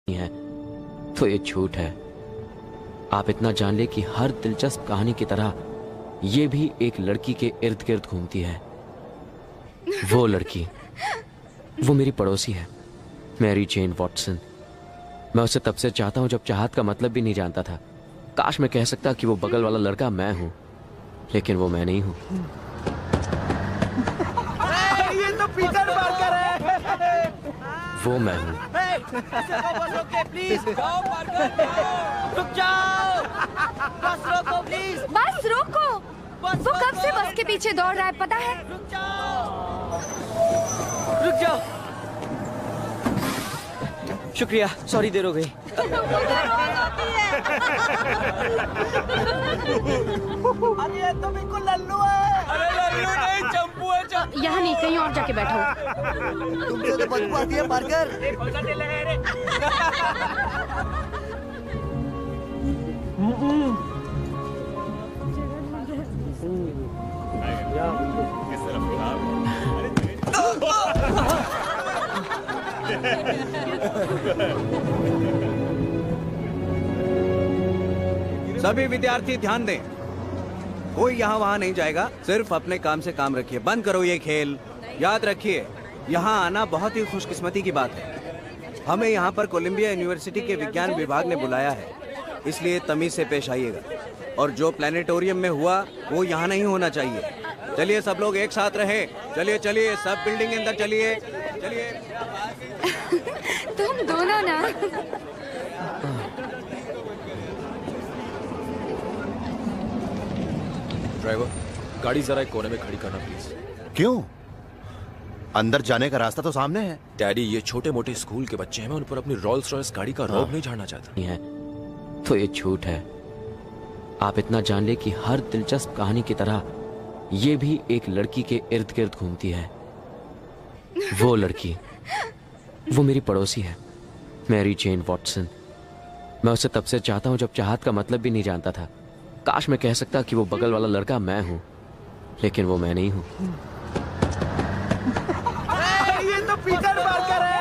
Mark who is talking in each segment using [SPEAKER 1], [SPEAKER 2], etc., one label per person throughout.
[SPEAKER 1] है तो ये झूठ है। आप इतना जान ले कि हर दिलचस्प कहानी की तरह ये भी एक लड़की के इर्द गिर्द घूमती है। वो लड़की, वो मेरी पड़ोसी है, मैरी जेन वॉटसन। मैं उसे तब से चाहता हूं जब चाहत का मतलब भी नहीं जानता था। काश मैं कह सकता कि वो बगल वाला लड़का मैं हूं, लेकिन वो मैं नहीं हूं।
[SPEAKER 2] ये तो पीटर पार्कर है।
[SPEAKER 1] वो मैं हूं।
[SPEAKER 2] प्लीज जाओ पार्कर, रुक जाओ, बस रोको प्लीज,
[SPEAKER 3] बस रोको। वो कब से बस के पीछे दौड़ रहा है पता है?
[SPEAKER 2] रुक जाओ, रुक जाओ। शुक्रिया, सॉरी देर हो गई। अरे ये तो बिल्कुल लल्लू है। अरे लल्लू नहीं, चंपू है, चंपू।
[SPEAKER 3] यहाँ नहीं, कहीं और जाके बैठो।
[SPEAKER 2] तुमसे तो बदबू आती है पार्कर।
[SPEAKER 4] सभी विद्यार्थी ध्यान दें, कोई यहाँ वहाँ नहीं जाएगा, सिर्फ अपने काम से काम रखिए। बंद करो ये खेल। याद रखिए, यहाँ आना बहुत ही खुशकिस्मती की बात है। हमें यहाँ पर कोलंबिया यूनिवर्सिटी के विज्ञान विभाग ने बुलाया है, इसलिए तमीज से पेश आइएगा। और जो प्लानिटोरियम में हुआ वो यहाँ नहीं होना चाहिए। चलिए सब लोग एक साथ रहे। चलिए चलिए, सब बिल्डिंग के अंदर चलिए, चलिए।
[SPEAKER 3] तुम दोनों ना।
[SPEAKER 5] ड्राइवर, गाड़ी जरा एक कोने में खड़ी करना प्लीज।
[SPEAKER 6] क्यों? अंदर जाने का रास्ता तो सामने है।
[SPEAKER 5] डैडी, ये छोटे मोटे स्कूल के बच्चे हैं, मैं उन पर अपनी रोल्स रॉयस गाड़ी का रौब नहीं झाड़ना चाहता।
[SPEAKER 1] है तो ये झूठ है। आप इतना जान ले कि हर दिलचस्प कहानी की तरह ये भी एक लड़की के इर्द गिर्द घूमती है। वो लड़की, वो मेरी पड़ोसी है, मैरी जेन वॉटसन। मैं उसे तब से चाहता हूं जब चाहत का मतलब भी नहीं जानता था। काश मैं कह सकता कि वो बगल वाला लड़का मैं हूं, लेकिन वो मैं नहीं हूं।
[SPEAKER 2] ये तो पीटर पार्कर है।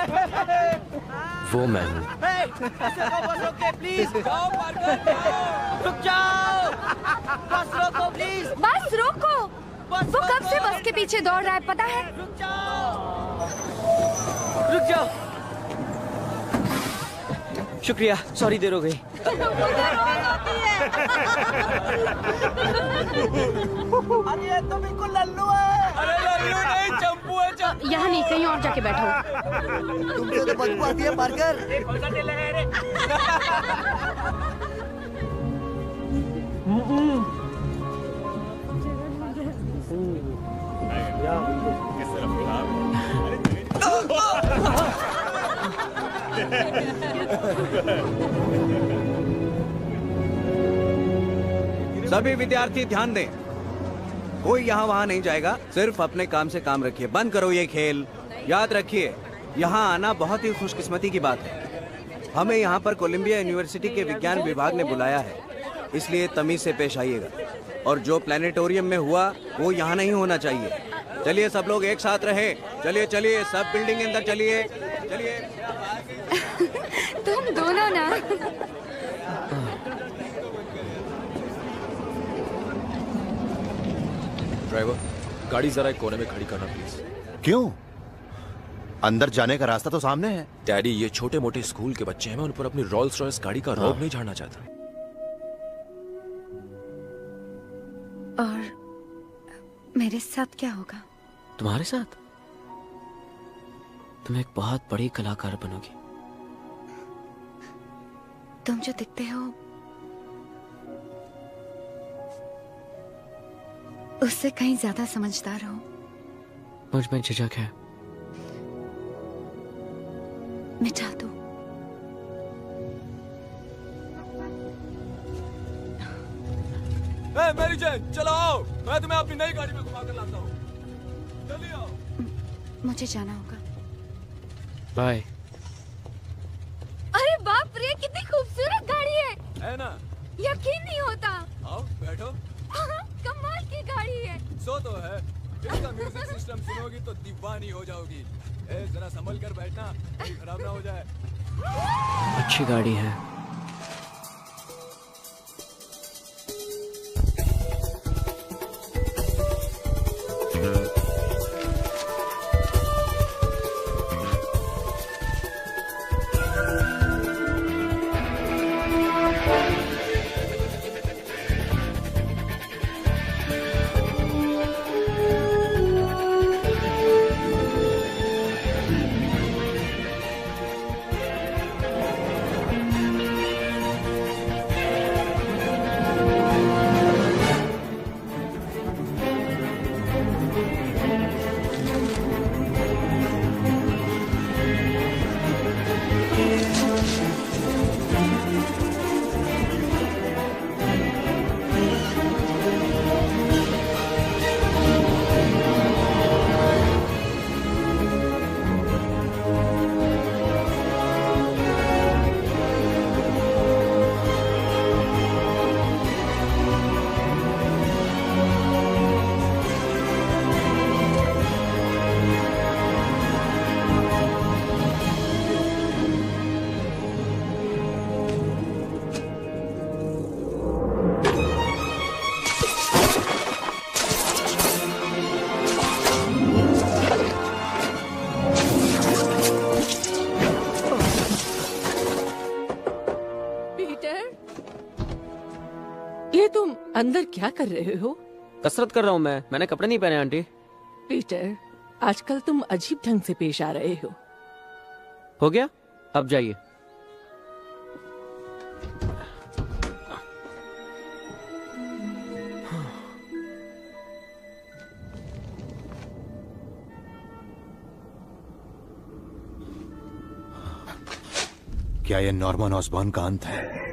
[SPEAKER 1] वो मैं हूं।
[SPEAKER 2] प्लीज जाओ पार्कर, रुक जाओ, बस रोको प्लीज,
[SPEAKER 3] बस रोको। वो कब से बस के पीछे दौड़ रहा है पता है?
[SPEAKER 2] रुक जाओ, रुक जाओ। शुक्रिया, सॉरी देर हो गई। अरे ये तो बिल्कुल लल्लू है। अरे लल्लू नहीं, चंपू है, चंपू।
[SPEAKER 3] यहाँ नहीं, कहीं और जाके बैठो।
[SPEAKER 2] तुमसे तो बदबू आती है पार्कर।
[SPEAKER 4] सभी विद्यार्थी ध्यान दें, कोई यहाँ वहाँ नहीं जाएगा, सिर्फ अपने काम से काम रखिए। बंद करो ये खेल। याद रखिए, यहाँ आना बहुत ही खुशकिस्मती की बात है। हमें यहाँ पर कोलंबिया यूनिवर्सिटी के विज्ञान विभाग ने बुलाया है, इसलिए तमीज से पेश आइएगा। और जो प्लानिटोरियम में हुआ वो यहाँ नहीं होना चाहिए। चलिए सब लोग एक साथ रहे। चलिए चलिए, सब बिल्डिंग के अंदर चलिए, चलिए।
[SPEAKER 3] तुम दोनों ना।
[SPEAKER 5] ड्राइवर, गाड़ी जरा एक कोने में खड़ी करना प्लीज।
[SPEAKER 6] क्यों? अंदर जाने का रास्ता तो सामने है।
[SPEAKER 5] डैडी, ये छोटे मोटे स्कूल के बच्चे हैं, मैं उन पर अपनी रोल्स रॉयस गाड़ी का रौब नहीं झाड़ना चाहता।
[SPEAKER 3] और मेरे साथ क्या होगा?
[SPEAKER 1] तुम्हारे साथ तुम एक बहुत बड़ी कलाकार बनोगी।
[SPEAKER 3] तुम जो दिखते हो उससे कहीं ज्यादा समझदार हो।
[SPEAKER 1] मुझ में झिझक है।
[SPEAKER 3] मिटा दो।
[SPEAKER 5] मैरी जेन, चलो आओ, मैं तुम्हें अपनी नई गाड़ी में घुमा कर लाता हूँ। जल्दी आओ।
[SPEAKER 3] मुझे जाना होगा।
[SPEAKER 1] बाय।
[SPEAKER 3] अरे बाप रे, कितनी खूबसूरत गाड़ी
[SPEAKER 5] है ना?
[SPEAKER 3] यकीन नहीं होता।
[SPEAKER 5] आओ बैठो।
[SPEAKER 3] कमाल की गाड़ी है।
[SPEAKER 5] सो तो है, इसका म्यूजिक सिस्टम सुनोगी तो दीवानी हो जाओगी। जरा संभल कर बैठना, कहीं खराब ना हो जाए।
[SPEAKER 1] अच्छी गाड़ी है।
[SPEAKER 7] ये तुम अंदर क्या कर रहे हो?
[SPEAKER 1] कसरत कर रहा हूँ मैं। मैंने कपड़े नहीं पहने आंटी।
[SPEAKER 7] पीटर, आजकल तुम अजीब ढंग से पेश आ रहे हो।
[SPEAKER 1] हो गया, अब जाइए।
[SPEAKER 6] क्या ये नॉर्मन ऑसबॉर्न का अंत है?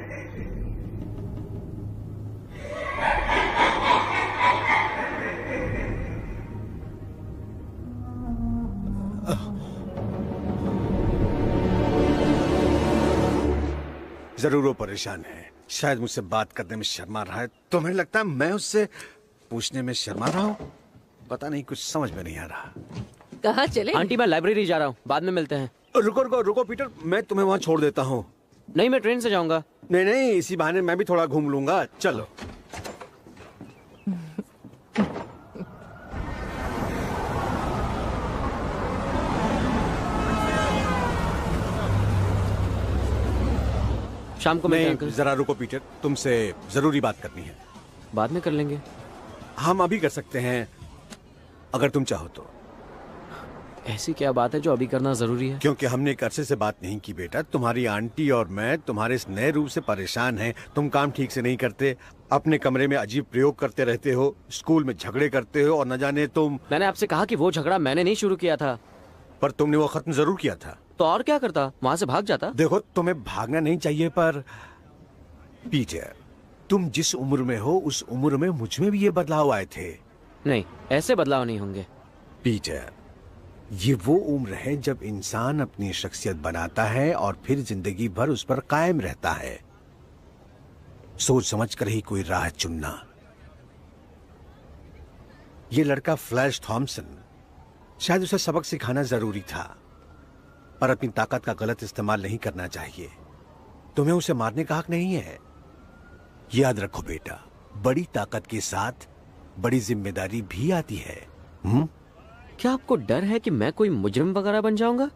[SPEAKER 8] जरूर वो परेशान है, शायद मुझसे बात करने में शर्मा रहा है। तुम्हें लगता है मैं उससे पूछने में शर्मा रहा हूँ? पता नहीं, कुछ समझ में नहीं आ रहा।
[SPEAKER 7] कहाँ चले?
[SPEAKER 1] आंटी मैं लाइब्रेरी जा रहा हूँ, बाद में मिलते हैं।
[SPEAKER 8] रुको रुको रुको पीटर, मैं तुम्हें वहां छोड़ देता हूँ।
[SPEAKER 1] नहीं, मैं ट्रेन से जाऊंगा।
[SPEAKER 8] नहीं नहीं, इसी बहाने मैं भी थोड़ा घूम लूंगा। चलो।
[SPEAKER 1] शाम को मिलते हैं
[SPEAKER 8] नहीं,
[SPEAKER 1] अंकल।
[SPEAKER 8] जरा रुको पीटर, तुमसे जरूरी बात करनी है।
[SPEAKER 1] बाद में कर लेंगे।
[SPEAKER 8] हम अभी कर सकते हैं, अगर तुम चाहो तो।
[SPEAKER 1] ऐसी क्या बात है जो अभी करना जरूरी है?
[SPEAKER 8] क्योंकि हमने एक अरसे से बात नहीं की बेटा। तुम्हारी आंटी और मैं तुम्हारे इस नए रूप से परेशान हैं। तुम काम ठीक से नहीं करते, अपने कमरे में अजीब प्रयोग करते रहते हो, स्कूल में झगड़े करते हो, और न जाने तुम।
[SPEAKER 1] मैंने आपसे कहा कि वो झगड़ा मैंने नहीं शुरू किया था।
[SPEAKER 8] पर तुमने वो खत्म जरूर किया था।
[SPEAKER 1] तो और क्या करता, वहां से भाग जाता।
[SPEAKER 8] देखो, तुम्हें भागना नहीं चाहिए, पर पीटर, तुम जिस उम्र में हो उस उम्र में मुझ में भी ये बदलाव आए थे।
[SPEAKER 1] नहीं, ऐसे बदलाव नहीं होंगे।
[SPEAKER 8] पीटर, ये वो उम्र है जब इंसान अपनी शख्सियत बनाता है और फिर जिंदगी भर उस पर कायम रहता है। सोच समझ कर ही कोई राह चुनना। ये लड़का फ्लैश थॉमसन, शायद उसे सबक सिखाना जरूरी था, पर अपनी ताकत का गलत इस्तेमाल नहीं करना चाहिए। तुम्हें उसे मारने का हक नहीं है। याद रखो बेटा, बड़ी ताकत के साथ बड़ी जिम्मेदारी भी आती है।
[SPEAKER 1] क्या आपको डर है कि मैं कोई मुजरिम वगैरह बन जाऊंगा?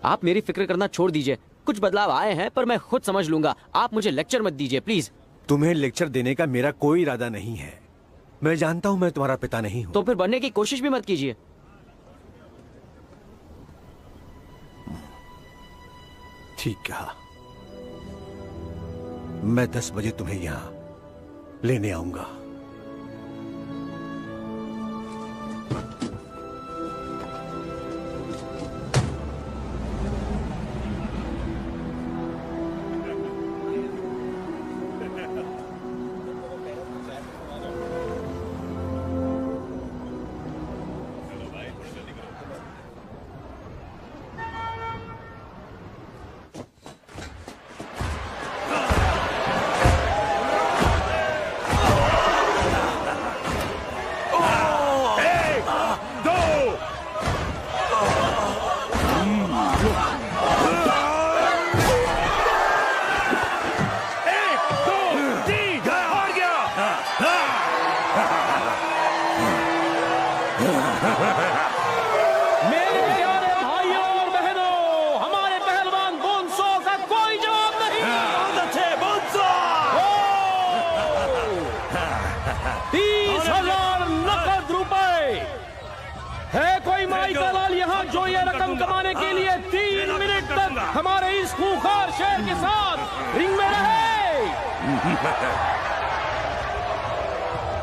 [SPEAKER 1] आप मेरी फिक्र करना छोड़ दीजिए। कुछ बदलाव आए हैं पर मैं खुद समझ लूंगा। आप मुझे लेक्चर मत दीजिए प्लीज।
[SPEAKER 8] तुम्हें लेक्चर देने का मेरा कोई इरादा नहीं है। मैं जानता हूं मैं तुम्हारा पिता नहीं हूं।
[SPEAKER 1] तो फिर बनने की कोशिश भी मत कीजिए।
[SPEAKER 8] ठीक कहा। मैं 10 बजे तुम्हें यहां लेने आऊंगा।
[SPEAKER 9] जो ये रकम कमाने के लिए 3 मिनट तक हमारे इस खूंखार शेर के साथ रिंग में रहे।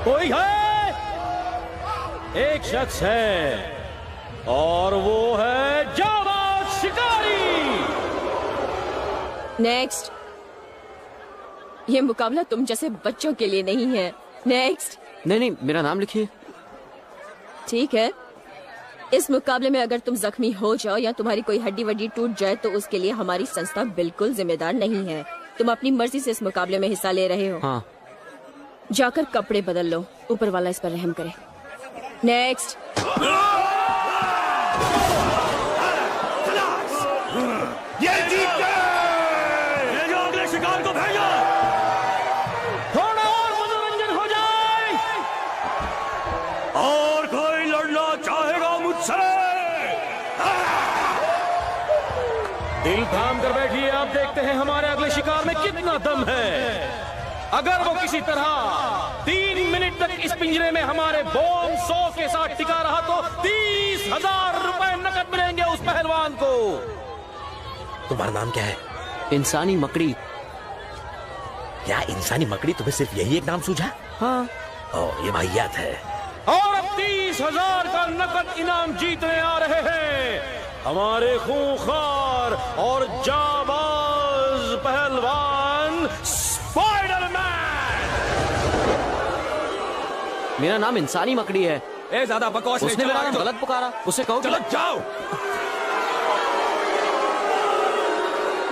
[SPEAKER 9] कोई है? एक शख्स है और वो है जाबाज शिकारी।
[SPEAKER 10] नेक्स्ट। ये मुकाबला तुम जैसे बच्चों के लिए नहीं है। नेक्स्ट।
[SPEAKER 1] नहीं, मेरा नाम लिखिए।
[SPEAKER 10] ठीक है, इस मुकाबले में अगर तुम जख्मी हो जाओ या तुम्हारी कोई हड्डी वड्डी टूट जाए तो उसके लिए हमारी संस्था बिल्कुल जिम्मेदार नहीं है। तुम अपनी मर्जी से इस मुकाबले में हिस्सा ले रहे हो।
[SPEAKER 1] हाँ।
[SPEAKER 10] जाकर कपड़े बदल लो, ऊपर वाला इस पर रहम करे। नेक्स्ट।
[SPEAKER 9] ये जीत गए। ये जो अगले शिकार को भेजो। थोड़ा और मनोरंजन हो जाए। और कोई लड़ना चाहेगा मुझसे? दिल थाम कर बैठिए, आप देखते हैं हमारे अगले शिकार में कितना दम है। अगर वो किसी तरह 3 मिनट तक इस पिंजरे में हमारे बॉम्ब 100 के साथ टिका रहा तो 30,000 रुपए नकद मिलेंगे उस पहलवान को।
[SPEAKER 2] तुम्हारा नाम क्या है?
[SPEAKER 1] इंसानी मकड़ी।
[SPEAKER 2] क्या इंसानी मकड़ी तुम्हें सिर्फ यही एक नाम सूझा?
[SPEAKER 1] हाँ।
[SPEAKER 2] ओह, ये वाहियात है।
[SPEAKER 9] और अब 30,000 का नकद इनाम जीतने आ रहे हैं हमारे खूंखार और जाबाज पहलवान स्पाइडरमैन।
[SPEAKER 1] मेरा नाम इंसानी मकड़ी है।
[SPEAKER 5] ए, ज्यादा बकवास नहीं।
[SPEAKER 1] उसने मेरा नाम गलत पुकारा, उसे कहो।
[SPEAKER 5] चलो जाओ।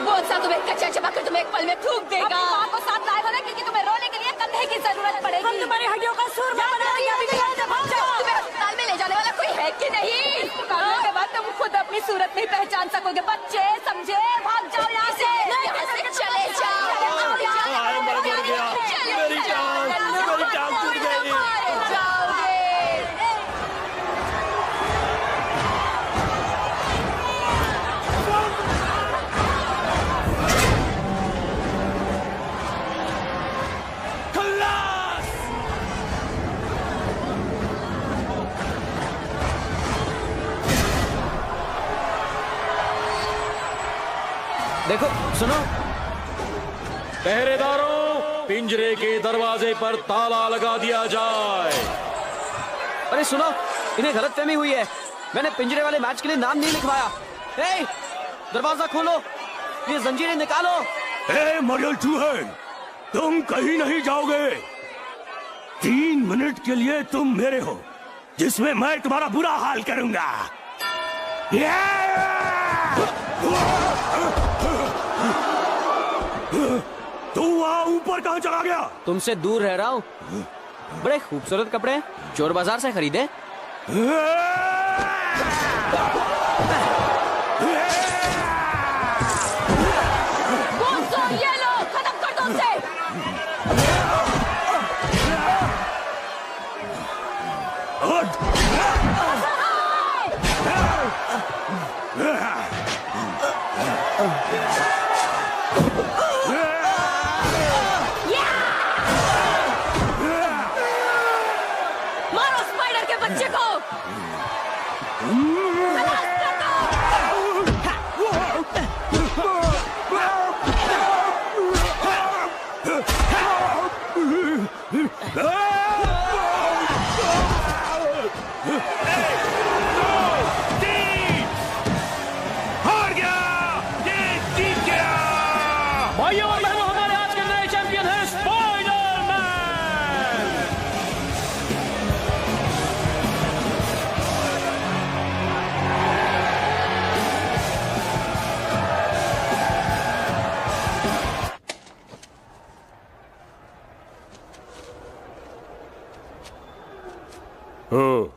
[SPEAKER 10] बहुत सा तुम्हें कच्चा चबाकर तुम्हें एक पल में थूक देगा।
[SPEAKER 3] अपनी माँ को साथ लाए हो ना, क्योंकि तुम्हें रोने के लिए कंधे की जरूरत पड़ेगी। हम तुम्हारी हड्डियों का सूरमा बना दिया।
[SPEAKER 10] तुम्हें अस्पताल में ले जाने वाला कोई है कि नहीं?
[SPEAKER 3] इस मुकाबले के बाद तुम खुद अपनी सूरत नहीं पहचान सकोगे। बच्चे समझे, भाग जाओ यहाँ से।
[SPEAKER 10] यहाँ से चले जाओ।
[SPEAKER 9] मेरी जान टूट गई।
[SPEAKER 1] देखो, सुनो।
[SPEAKER 9] पहरेदारों, पिंजरे के दरवाजे पर ताला लगा दिया जाए।
[SPEAKER 1] अरे सुनो, इन्हें गलतफहमी हुई है। मैंने पिंजरे वाले मैच के लिए नाम नहीं लिखवाया। ए, दरवाजा खोलो, ये जंजीरें निकालो।
[SPEAKER 9] ए मॉडल चूहे, तुम कहीं नहीं जाओगे। 3 मिनट के लिए तुम मेरे हो, जिसमें मैं तुम्हारा बुरा हाल करूंगा। तू वहाँ ऊपर कहाँ चला गया?
[SPEAKER 1] तुमसे दूर रह रहा हूँ। बड़े खूबसूरत कपड़े चोर बाजार से खरीदे।
[SPEAKER 10] ये लो, खत्म कर दो उसे। मारो स्पाइडर के बच्चे को।
[SPEAKER 9] हार गया, ये जीत गया। भाइयों और बहनों, हमारे आज के नए चैंपियन हैं स्पाइडरमैन।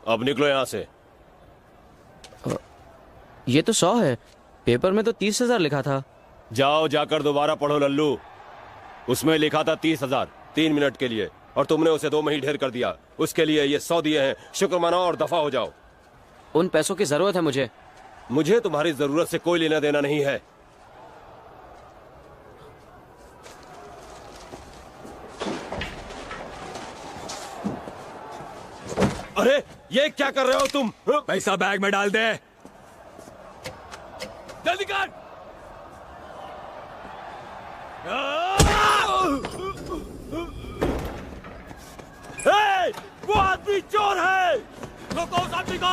[SPEAKER 9] अब निकलो यहाँ से।
[SPEAKER 1] ये तो 100 है, पेपर में तो 30,000 लिखा था।
[SPEAKER 9] जाओ, जाकर दोबारा पढ़ो लल्लू। उसमें लिखा था 30,000 3 मिनट के लिए, और तुमने उसे 2 में ही ढेर कर दिया। उसके लिए ये 100 दिए हैं। शुक्र मनाओ और दफा हो जाओ।
[SPEAKER 1] उन पैसों की जरूरत है मुझे।
[SPEAKER 9] मुझे तुम्हारी जरूरत से कोई लेना देना नहीं है। अरे ये क्या कर रहे हो तुम?
[SPEAKER 5] पैसा बैग में डाल दे। जल्दी कर। वो आदमी चोर है। रोको उस आदमी को।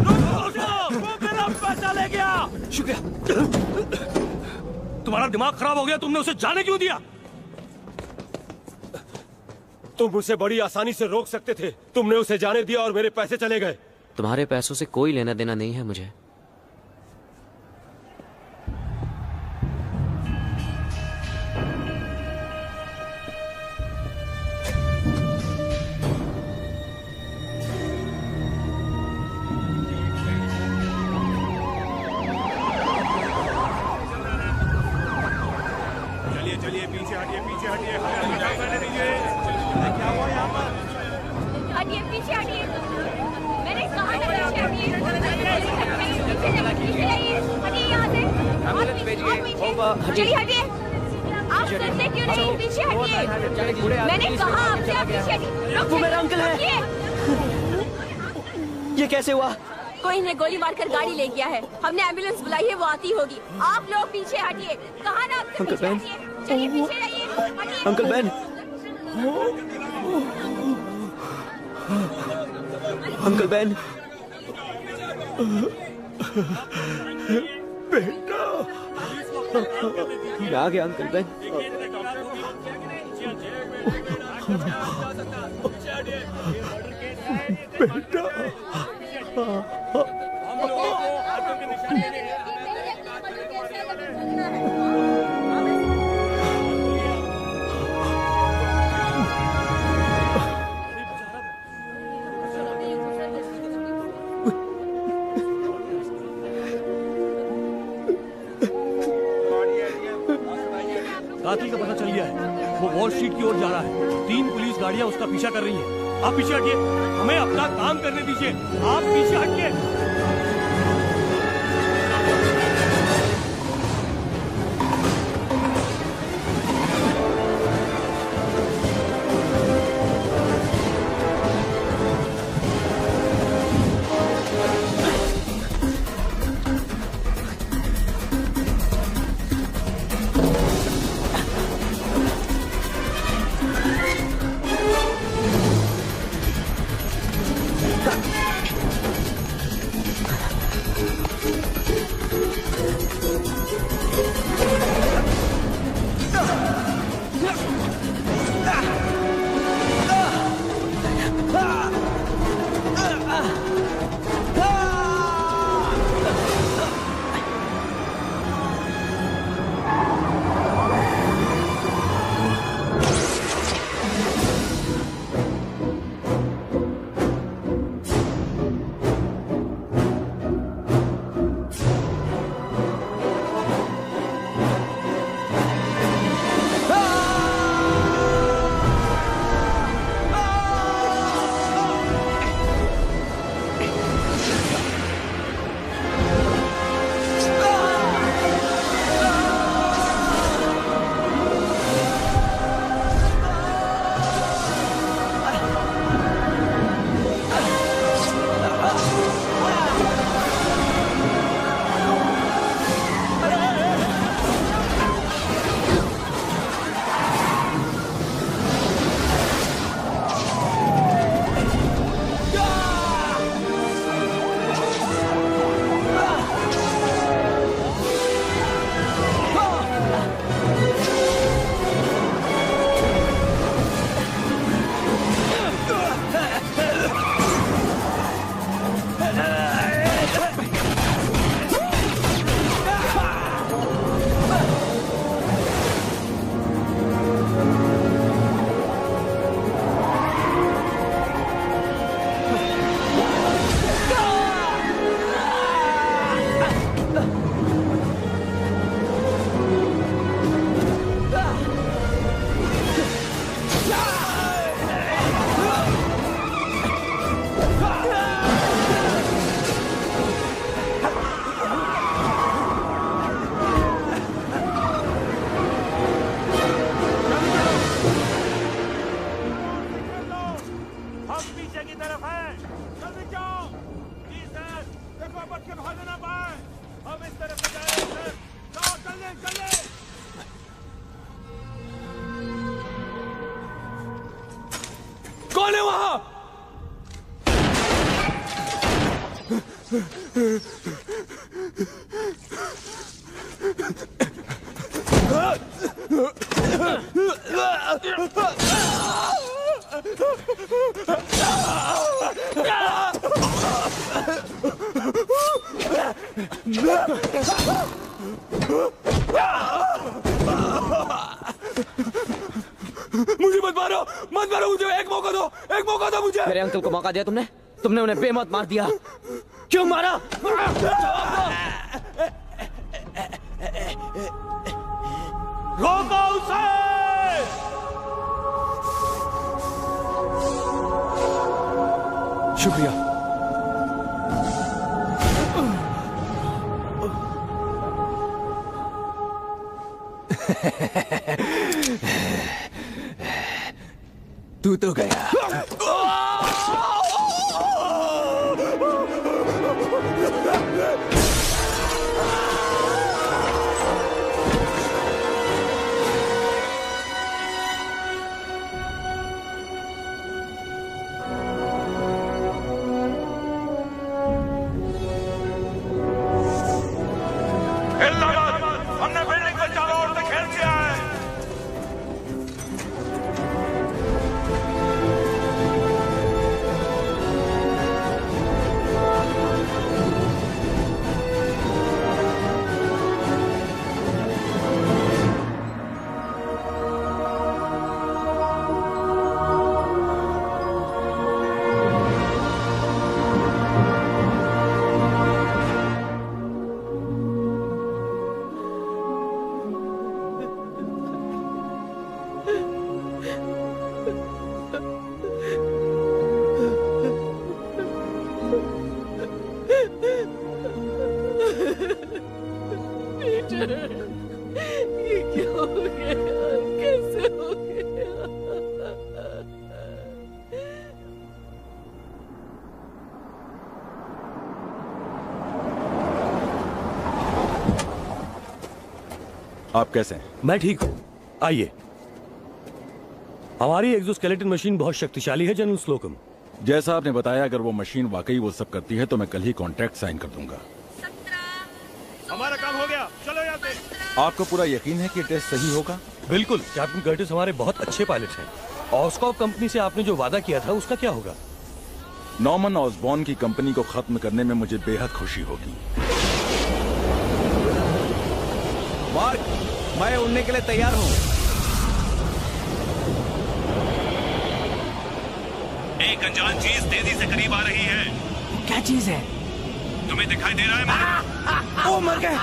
[SPEAKER 5] रोको उसे। वो मेरा पैसा ले गया।
[SPEAKER 9] शुक्रिया। तुम्हारा दिमाग खराब हो गया, तुमने उसे जाने क्यों दिया? तुम उसे बड़ी आसानी से रोक सकते थे, तुमने उसे जाने दिया और मेरे पैसे चले गए।
[SPEAKER 1] तुम्हारे पैसों से कोई लेना देना नहीं है मुझे।
[SPEAKER 5] चलिए पीछे हटिए, पीछे हटिए। हमें जाने दीजिए। क्या हुआ यहाँ पर?
[SPEAKER 3] हटिए, पीछे हटिए। मैंने कहा था पीछे हटिए। पीछे जाइए। हटिए यहाँ से।
[SPEAKER 4] एम्बुलेंस भेजिए।
[SPEAKER 3] चलिए हटिए। आप सुनते क्यों नहीं? पीछे हटिए। मैंने कहा आपसे आप पीछे हटिए।
[SPEAKER 1] वो मेरा अंकल है। ये कैसे हुआ?
[SPEAKER 10] कोई ने गोली मारकर गाड़ी ले गया है। हमने एम्बुलेंस बुलाई है, वो आती होगी। आप लोग पीछे हटिए। कहा ना आपसे पीछे हटिए। चलिए पीछे जाइए। हटिए।
[SPEAKER 1] Uncle Ben. Uncle Ben.
[SPEAKER 9] बेटा,
[SPEAKER 1] मैं आ गया अंकल बैन।
[SPEAKER 9] बेटा।
[SPEAKER 5] कातिल का पता चल गया है। वो वॉल स्ट्रीट की ओर जा रहा है। 3 पुलिस गाड़ियां उसका पीछा कर रही हैं। आप पीछे हटिए। हमें अपना काम करने दीजिए। आप पीछे हटिए। मुझे मत मारो, मुझे एक मौका दो मुझे।
[SPEAKER 1] मेरे अंकल को मौका दिया तुमने उन्हें बेमौत मार दिया। क्यों मारा?
[SPEAKER 5] रोको उसे! शुक्रिया।
[SPEAKER 8] तू तो गया।
[SPEAKER 9] हमने बिल्डिंग को चारों ओर से घेर लिया है।
[SPEAKER 7] ये क्या हो गया? कैसे हो गया?
[SPEAKER 11] आप कैसे हैं?
[SPEAKER 5] मैं ठीक हूँ। आइए। हमारी एक्सोस्केलेटन मशीन बहुत शक्तिशाली है जनरल स्लोकम।
[SPEAKER 11] जैसा आपने बताया, अगर वो मशीन वाकई वो सब करती है तो मैं कल ही कॉन्ट्रैक्ट साइन कर दूंगा।
[SPEAKER 5] हमारा काम हो गया, चलो यहाँ से।
[SPEAKER 11] आपको पूरा यकीन है कि टेस्ट सही होगा?
[SPEAKER 5] बिल्कुल। कैप्टन कर्टिस हमारे बहुत अच्छे पायलट हैं। ऑस्कॉप कंपनी से आपने जो वादा किया था उसका क्या होगा?
[SPEAKER 11] नॉर्मन ऑसबॉर्न की कंपनी को खत्म करने में मुझे बेहद खुशी होगी।
[SPEAKER 4] मार्क, मैं उड़ने के लिए तैयार हूँ।
[SPEAKER 9] एक अनजान चीज तेजी से करीब आ रही है।
[SPEAKER 2] क्या चीज है?
[SPEAKER 9] तुम्हें दिखाई दे रहा है?
[SPEAKER 2] ओ मर गए।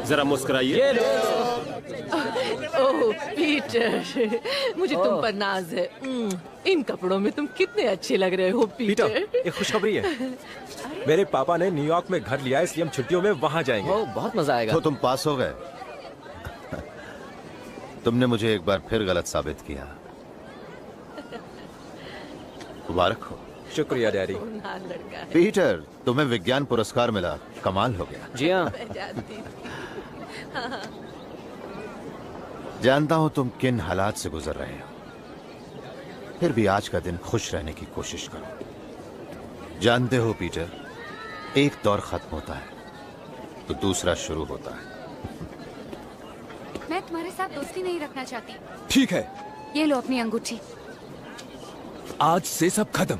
[SPEAKER 9] जरा मुस्कुराइए।
[SPEAKER 7] ओह पीटर, मुझे तुम पर नाज है। इन कपड़ों में तुम कितने अच्छे लग रहे हो पीटर।
[SPEAKER 12] एक खुशखबरी है। मेरे पापा ने न्यूयॉर्क में घर लिया है, इसलिए हम छुट्टियों में वहाँ जाएंगे।
[SPEAKER 1] ओह, बहुत मजा आएगा।
[SPEAKER 6] तो तुम पास हो गए। तुमने मुझे एक बार फिर गलत साबित किया। मुबारक हो।
[SPEAKER 12] शुक्रिया डैडी।
[SPEAKER 7] लड़का है।
[SPEAKER 6] पीटर, तुम्हें विज्ञान पुरस्कार मिला, कमाल हो गया।
[SPEAKER 1] जी हाँ।
[SPEAKER 6] जानता हूं तुम किन हालात से गुजर रहे हो, फिर भी आज का दिन खुश रहने की कोशिश करो। जानते हो पीटर, एक दौर खत्म होता है तो दूसरा शुरू होता है।
[SPEAKER 3] मैं तुम्हारे साथ दोस्ती नहीं रखना चाहती।
[SPEAKER 12] ठीक है,
[SPEAKER 3] ये लो अपनी अंगूठी।
[SPEAKER 12] आज से सब खत्म।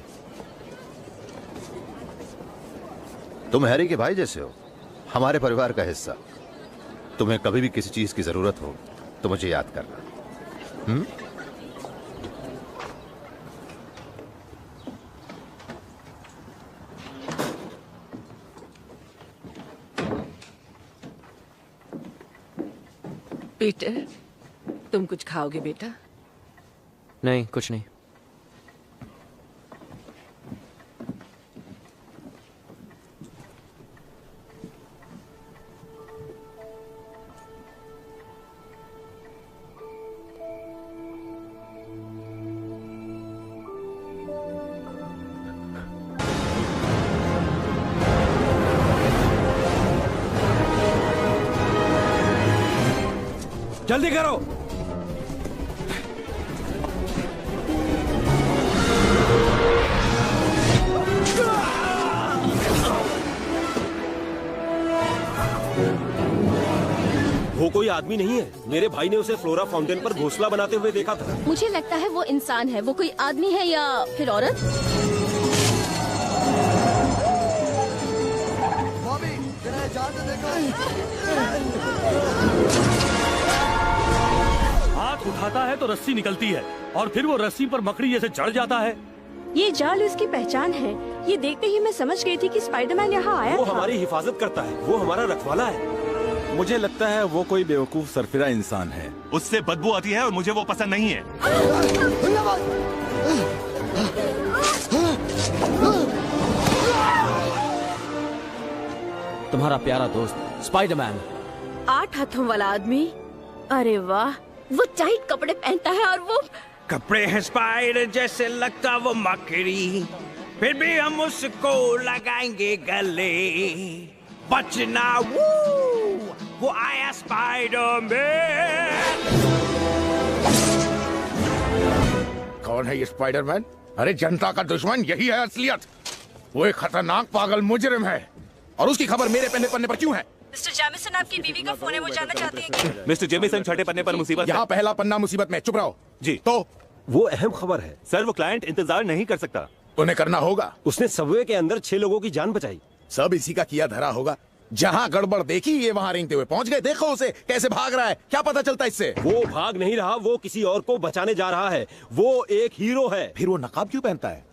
[SPEAKER 6] तुम हैरी के भाई जैसे हो, हमारे परिवार का हिस्सा। तुम्हें कभी भी किसी चीज की जरूरत हो तो मुझे याद करना।
[SPEAKER 7] पीटर, तुम कुछ खाओगे बेटा?
[SPEAKER 1] नहीं, कुछ नहीं।
[SPEAKER 12] जल्दी करो।
[SPEAKER 13] वो कोई आदमी नहीं है। मेरे भाई ने उसे फ्लोरा फाउंटेन पर घोंसला बनाते हुए देखा था।
[SPEAKER 10] मुझे लगता है वो इंसान है। वो कोई आदमी है या फिर औरत?
[SPEAKER 5] हाथ उठाता है तो रस्सी निकलती है और फिर वो रस्सी पर मकड़ी जैसे चढ़ जाता है।
[SPEAKER 14] ये जाल उसकी पहचान है। ये देखते ही मैं समझ गई थी कि स्पाइडरमैन यहाँ आया
[SPEAKER 13] वो
[SPEAKER 14] था।
[SPEAKER 13] हमारी हिफाजत करता है। वो हमारा रखवाला है।
[SPEAKER 11] मुझे लगता है वो कोई बेवकूफ सरफिरा इंसान है।
[SPEAKER 15] उससे बदबू आती है और मुझे वो पसंद नहीं है।
[SPEAKER 1] तुम्हारा प्यारा दोस्त स्पाइडरमैन।
[SPEAKER 14] 8 हाथों वाला आदमी। अरे वाह,
[SPEAKER 10] वो टाइट कपड़े पहनता है और वो
[SPEAKER 2] कपड़े हैं स्पाइडर जैसे लगता वो मकड़ी, फिर भी हम उसको लगाएंगे गले। बचना वो आया स्पाइडरमैन।
[SPEAKER 16] कौन है ये स्पाइडरमैन? अरे जनता का दुश्मन, यही है असलियत। वो एक खतरनाक पागल मुजरिम है और उसकी खबर मेरे पहले पन्ने पर क्यों है?
[SPEAKER 14] मिस्टर जेमिसन, आपकी बीवी का फोन है, वो जानना चाहती है कि
[SPEAKER 15] मिस्टर जेमिसन छठे पन्ने पर मुसीबत।
[SPEAKER 16] यहाँ पहला पन्ना मुसीबत में। चुप रहो
[SPEAKER 15] जी।
[SPEAKER 16] तो
[SPEAKER 13] वो अहम खबर है
[SPEAKER 15] सर। वो क्लाइंट इंतजार नहीं कर सकता।
[SPEAKER 16] उन्हें करना होगा।
[SPEAKER 13] उसने सबवे के अंदर 6 लोगों की जान बचाई।
[SPEAKER 16] सब इसी का किया धरा होगा। जहाँ गड़बड़ देखी ये वहाँ रेंगते हुए पहुँच गए। देखो उसे कैसे भाग रहा है। क्या पता चलता इससे?
[SPEAKER 13] वो भाग नहीं रहा, वो किसी और को बचाने जा रहा है। वो एक हीरो है।
[SPEAKER 16] फिर वो नकाब क्यों पहनता है?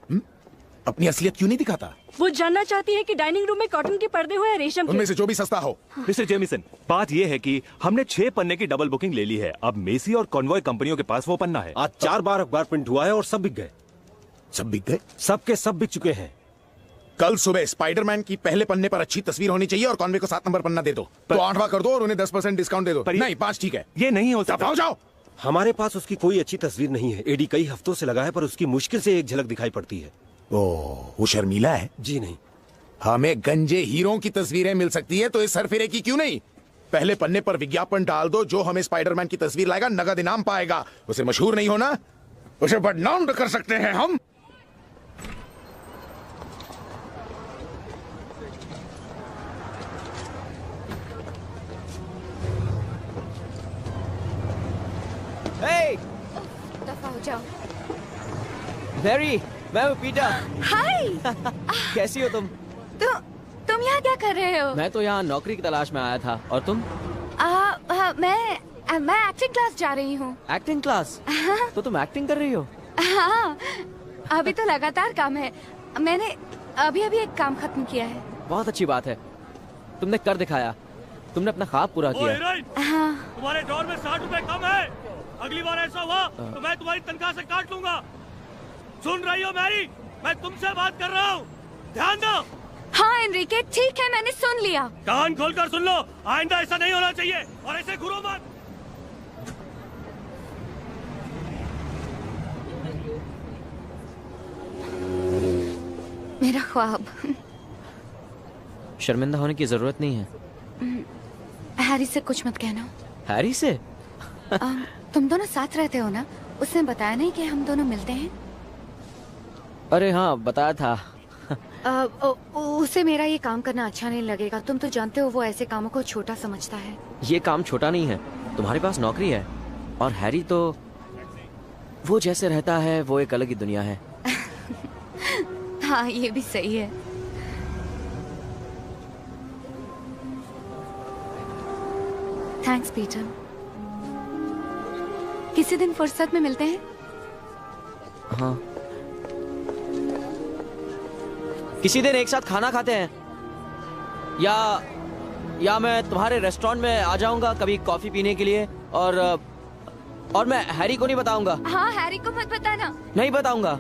[SPEAKER 16] अपनी असलियत क्यों नहीं दिखाता?
[SPEAKER 14] वो जानना चाहती है कि डाइनिंग रूम में कॉटन के पर्दे हुए रेशम
[SPEAKER 16] उनमें से जो भी सस्ता हो।
[SPEAKER 15] मिस्टर जेमिसन, बात ये है कि हमने 6 पन्ने की डबल बुकिंग ले ली है। अब मेसी और कॉन्वॉय कंपनियों के पास वो पन्ना है।
[SPEAKER 13] आज 4 बार अखबार प्रिंट हुआ है और सब बिक गए।
[SPEAKER 16] सब बिक गए?
[SPEAKER 13] सबके सब बिक चुके हैं।
[SPEAKER 16] कल सुबह स्पाइडरमैन की पहले पन्ने पर अच्छी तस्वीर होनी चाहिए और कॉन्वे को 7 नंबर पन्ना दे दो। तो 8वां कर दो और उन्हें 10% डिस्काउंट दे दो। नहीं 5 ठीक है।
[SPEAKER 15] ये नहीं हो सकता।
[SPEAKER 16] जाओ।
[SPEAKER 13] हमारे पास उसकी कोई अच्छी तस्वीर नहीं है। एडी कई हफ्तों से लगा है पर उसकी मुश्किल से एक झलक दिखाई पड़ती है।
[SPEAKER 16] वो शर्मीला है?
[SPEAKER 13] जी नहीं।
[SPEAKER 16] हमें गंजे हीरों की तस्वीरें मिल सकती है तो इस सरफिरे की क्यों नहीं? पहले पन्ने पर विज्ञापन डाल दो। जो हमें स्पाइडरमैन की तस्वीर लाएगा नगद इनाम पाएगा। उसे मशहूर नहीं होना, उसे बदनाम कर सकते हैं हम।
[SPEAKER 3] दफा हो जाओ।
[SPEAKER 1] मैरी, मैं हूँ पीटर।
[SPEAKER 3] हाय।
[SPEAKER 1] कैसी हो तुम?
[SPEAKER 3] तुम यहाँ क्या कर रहे हो?
[SPEAKER 1] मैं तो यहाँ नौकरी की तलाश में आया था। और तुम?
[SPEAKER 3] मैं एक्टिंग क्लास जा रही हूँ।
[SPEAKER 1] Acting class? तो तुम एक्टिंग कर रही हो?
[SPEAKER 3] हाँ, अभी तो लगातार काम है। मैंने अभी एक काम खत्म किया है।
[SPEAKER 1] बहुत अच्छी बात है, तुमने कर दिखाया। तुमने अपना ख्वाब पूरा किया।
[SPEAKER 3] हाँ।
[SPEAKER 5] तुम्हारे ड्रॉर में 60 रुपए कम है। अगली बार ऐसा हुआ तो मैं तुम्हारी तनख्वाह से काट लूंगा। सुन रही हो मैरी? मैं तुमसे बात कर रहा हूँ, ध्यान दो।
[SPEAKER 3] हाँ एनरिके, ठीक है, मैंने सुन लिया।
[SPEAKER 5] कान खोलकर सुन लो, आइंदा ऐसा नहीं होना चाहिए और ऐसे घूरो मत।
[SPEAKER 3] मेरा ख्वाब।
[SPEAKER 1] शर्मिंदा होने की जरूरत नहीं है।
[SPEAKER 3] हैरी से कुछ मत कहना।
[SPEAKER 1] हैरी से?
[SPEAKER 3] तुम दोनों साथ रहते हो ना? उसने बताया नहीं कि हम दोनों मिलते हैं?
[SPEAKER 1] अरे हाँ, बताया था।
[SPEAKER 3] उसे मेरा ये काम करना अच्छा नहीं लगेगा। तुम तो जानते हो वो ऐसे कामों को छोटा समझता है।
[SPEAKER 1] ये काम छोटा नहीं है। तुम्हारे पास नौकरी है और हैरी तो वो जैसे रहता है वो एक अलग ही दुनिया है।
[SPEAKER 3] हाँ, ये भी सही है। Thanks Peter. किसी दिन फुर्सत में मिलते हैं।
[SPEAKER 1] हाँ, किसी दिन एक साथ खाना खाते हैं, या मैं तुम्हारे रेस्टोरेंट में आ जाऊंगा कभी कॉफी पीने के लिए। और मैं हैरी को नहीं बताऊंगा।
[SPEAKER 3] हाँ, हैरी को मत बताना।
[SPEAKER 1] नहीं बताऊंगा,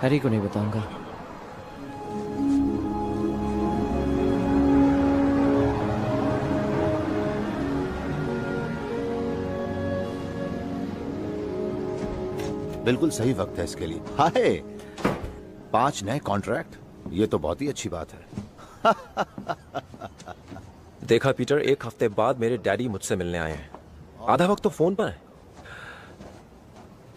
[SPEAKER 1] हैरी को नहीं बताऊंगा।
[SPEAKER 6] बिल्कुल सही वक्त है इसके लिए। हाय, 5 नए कॉन्ट्रैक्ट, ये तो बहुत ही अच्छी बात है।
[SPEAKER 12] देखा पीटर, 1 हफ्ते बाद मेरे डैडी मुझसे मिलने आए हैं। आधा वक्त तो फोन पर है।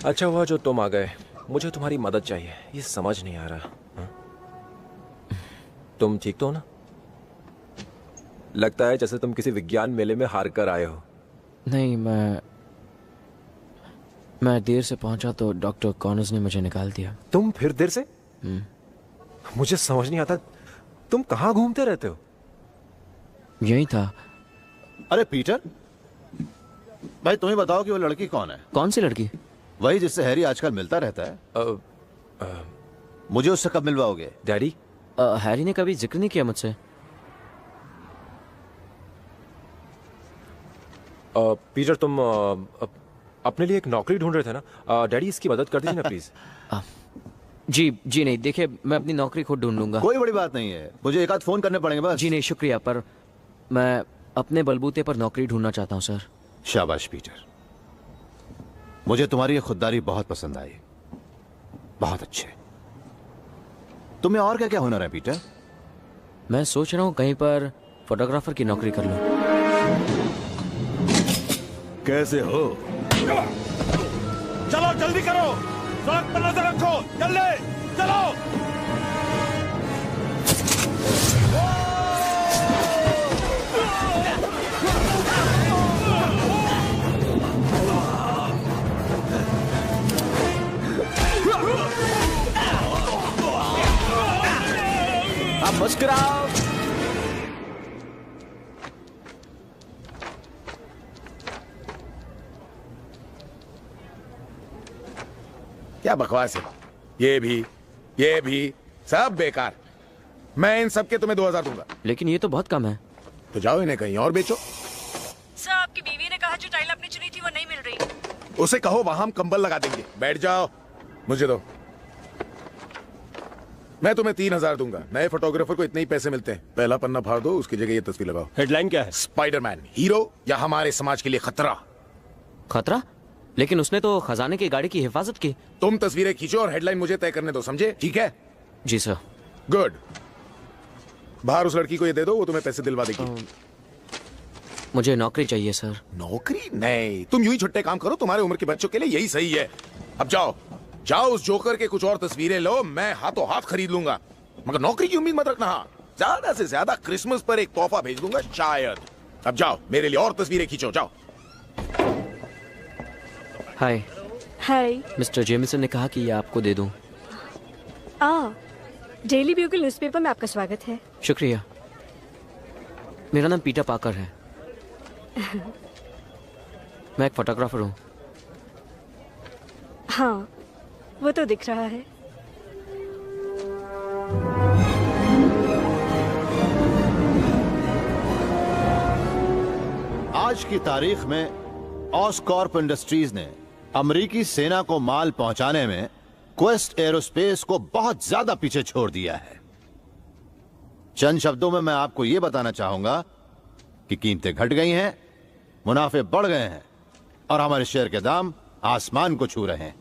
[SPEAKER 12] अच्छा हुआ जो तुम आ गए। मुझे तुम्हारी मदद चाहिए। ये समझ नहीं आ रहा। हा? तुम ठीक तो हो ना? लगता है जैसे तुम किसी विज्ञान मेले में हार कर आए हो।
[SPEAKER 1] नहीं, मैं देर से पहुंचा तो डॉक्टर कॉनर्स ने मुझे निकाल दिया।
[SPEAKER 12] तुम फिर देर से? मुझे समझ नहीं आता, तुम कहाँ घूमते रहते हो?
[SPEAKER 1] यही था।
[SPEAKER 6] अरे पीटर भाई, तुम्हें बताओ कि वो लड़की कौन है?
[SPEAKER 1] कौन सी लड़की?
[SPEAKER 6] वही जिससे हैरी आजकल मिलता रहता है। मुझे उससे कब मिलवाओगे?
[SPEAKER 12] डैडी,
[SPEAKER 1] हैरी ने कभी जिक्र नहीं किया मुझसे।
[SPEAKER 12] पीटर, तुम अपने लिए एक नौकरी ढूंढ रहे थे ना? डैडी, इसकी मदद कर दीजिए ना प्लीज।
[SPEAKER 1] जी नहीं, देखिए मैं अपनी नौकरी खुद ढूंढ लूंगा।
[SPEAKER 6] कोई बड़ी बात नहीं है, मुझे एक आध फोन करने पड़ेंगे बस।
[SPEAKER 1] जी नहीं शुक्रिया, पर मैं अपने बलबूते पर नौकरी ढूंढना चाहता हूँ सर।
[SPEAKER 6] शाबाश पीटर, मुझे तुम्हारी ये खुददारी बहुत पसंद आई। बहुत अच्छे। तुम्हें और क्या क्या हुनर है पीटर?
[SPEAKER 1] मैं सोच रहा हूँ कहीं पर फोटोग्राफर की नौकरी कर लूं।
[SPEAKER 15] कैसे हो?
[SPEAKER 9] चलो जल्दी करो, सड़क पर नजर रखो, जल्दी चलो।
[SPEAKER 1] अब मुस्कुराओ।
[SPEAKER 16] क्या बकवास है। ये भी सब बेकार। मैं इन सब के तुम्हें 2000 दूंगा।
[SPEAKER 1] लेकिन ये तो बहुत कम है।
[SPEAKER 16] तो जाओ इन्हें कहीं और बेचो।
[SPEAKER 14] सर, आपकी बीवी ने कहा जो टाइल आपने चुनी थी वो नहीं मिल रही।
[SPEAKER 16] उसे कहो वहां हम कंबल लगा देंगे। बैठ जाओ। मुझे दो। मैं तुम्हें 3000 दूंगा। नए फोटोग्राफर को इतने ही पैसे मिलते हैं। पहला पन्ना फाड़ दो, उसकी जगह ये तस्वीर लगाओ।
[SPEAKER 5] हेडलाइन क्या है?
[SPEAKER 16] स्पाइडरमैन हीरो या हमारे समाज के लिए खतरा।
[SPEAKER 1] खतरा? लेकिन उसने तो खजाने की गाड़ी की हिफाजत की।
[SPEAKER 16] तुम तस्वीरें खींचो और हेडलाइन मुझे तय करने दो, समझे? ठीक है?
[SPEAKER 1] जी सर।
[SPEAKER 16] गुड। बाहर उस लड़की को ये दे दो, वो तुम्हें पैसे दिलवा देगी।
[SPEAKER 1] मुझे नौकरी चाहिए सर।
[SPEAKER 16] नौकरी नहीं, तुम यूं ही छुट्टे काम करो। तुम्हारे उम्र के बच्चों के लिए यही सही है। अब जाओ जाओ, उस जोकर के कुछ और तस्वीरें लो, मैं हाथों हाथ खरीद लूंगा। मगर नौकरी की उम्मीद मत रखना। ज्यादा से ज्यादा क्रिसमस पर एक तोहफा भेज दूंगा शायद। अब जाओ, मेरे लिए और तस्वीरें खींचो, जाओ।
[SPEAKER 1] हाय।
[SPEAKER 14] हाय।
[SPEAKER 1] मिस्टर जेमिसन ने कहा कि ये आपको दे दूं।
[SPEAKER 14] डेली ब्यूगल न्यूज़पेपर में आपका स्वागत है।
[SPEAKER 1] शुक्रिया। मेरा नाम पीटर पाकर है। मैं एक फोटोग्राफर हूँ।
[SPEAKER 14] हाँ, वो तो दिख रहा है।
[SPEAKER 6] आज की तारीख में ऑस्कॉर्प इंडस्ट्रीज ने अमेरिकी सेना को माल पहुंचाने में क्वेस्ट एरोस्पेस को बहुत ज्यादा पीछे छोड़ दिया है। चंद शब्दों में मैं आपको यह बताना चाहूंगा कि कीमतें घट गई हैं, मुनाफे बढ़ गए हैं और हमारे शेयर के दाम आसमान को छू रहे हैं।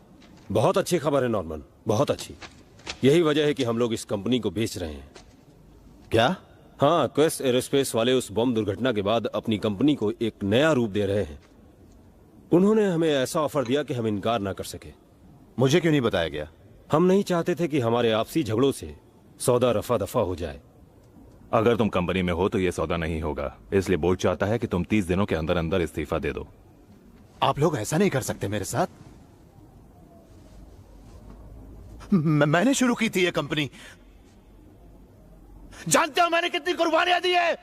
[SPEAKER 13] बहुत अच्छी खबर है नॉर्मन, बहुत अच्छी। यही वजह है कि हम लोग इस कंपनी को बेच रहे हैं।
[SPEAKER 6] क्या?
[SPEAKER 13] हाँ, क्वेस्ट एरोस्पेस वाले उस बम दुर्घटना के बाद अपनी कंपनी को एक नया रूप दे रहे हैं। उन्होंने हमें ऐसा ऑफर दिया कि हम इनकार ना कर सके।
[SPEAKER 6] मुझे क्यों नहीं बताया गया?
[SPEAKER 13] हम नहीं चाहते थे कि हमारे आपसी झगड़ों से सौदा रफा दफा हो जाए।
[SPEAKER 11] अगर तुम कंपनी में हो तो यह सौदा नहीं होगा, इसलिए बोर्ड चाहता है कि तुम 30 दिनों के अंदर अंदर इस्तीफा दे दो।
[SPEAKER 6] आप लोग ऐसा नहीं कर सकते मेरे साथ। मैंने शुरू की थी ये कंपनी। जानते हो मैंने कितनी कुर्बानियां दी है?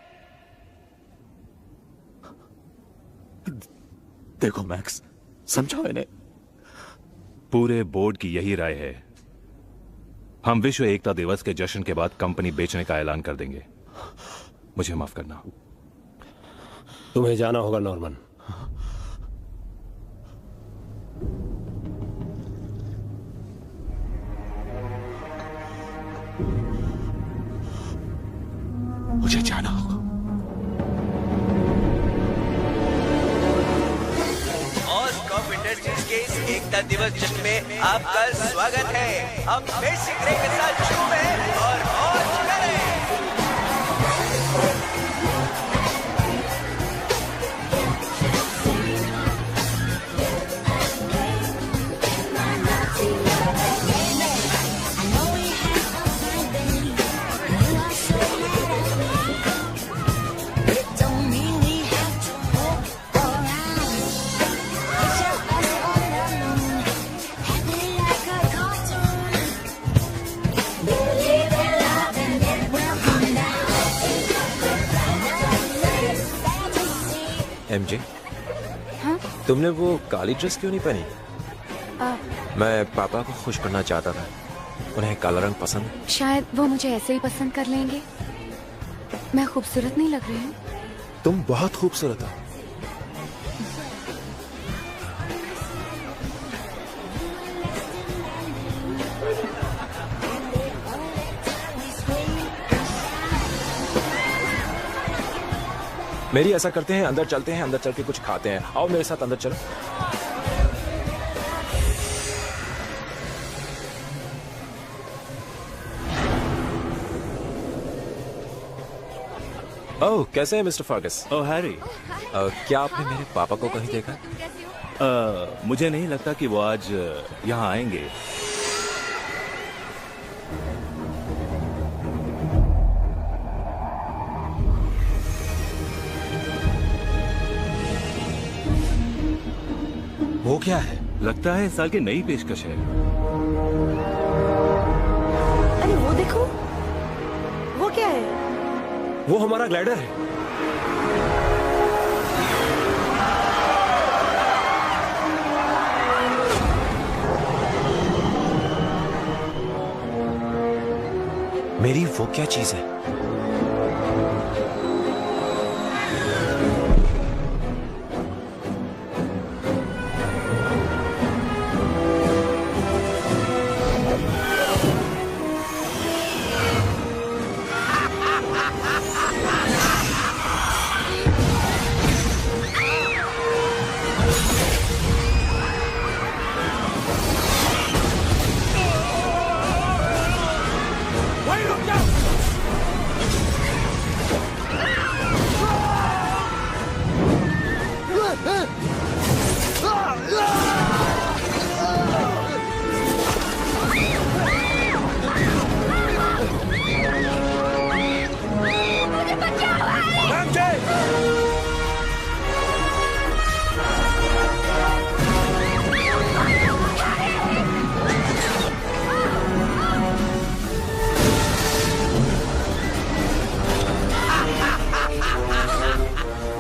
[SPEAKER 6] देखो मैक्स, समझाओ इन्हें।
[SPEAKER 11] पूरे बोर्ड की यही राय है। हम विश्व एकता दिवस के जश्न के बाद कंपनी बेचने का ऐलान कर देंगे। मुझे माफ करना।
[SPEAKER 13] तुम्हें जाना होगा नॉर्मन।
[SPEAKER 6] मुझे जाना होगा।
[SPEAKER 2] ऑस्कॉर्प इंडस्ट्रीज के इस एकता दिवस जश्न में आपका स्वागत है। हम बेसिक रे के साथ झूमें और मौज करें।
[SPEAKER 12] एमजे,
[SPEAKER 3] हाँ?
[SPEAKER 12] तुमने वो काली ड्रेस क्यों नहीं पहनी? मैं पापा को खुश करना चाहता था, उन्हें काला रंग पसंद है।
[SPEAKER 3] शायद वो मुझे ऐसे ही पसंद कर लेंगे। मैं खूबसूरत नहीं लग रही हूँ?
[SPEAKER 12] तुम बहुत खूबसूरत हो। मेरी ऐसा करते हैं, अंदर चलते हैं, अंदर चल के कुछ खाते हैं। आओ मेरे साथ अंदर चलो। ओह, कैसे हैं मिस्टर फर्गस?
[SPEAKER 15] ओह हैरी,
[SPEAKER 12] क्या आपने मेरे पापा को कहीं देखा?
[SPEAKER 15] मुझे नहीं लगता कि वो आज यहाँ आएंगे।
[SPEAKER 8] वो क्या है?
[SPEAKER 15] लगता है इस साल की नई पेशकश है।
[SPEAKER 14] अरे वो देखो, वो क्या है?
[SPEAKER 12] वो हमारा ग्लाइडर है। मेरी वो क्या चीज है?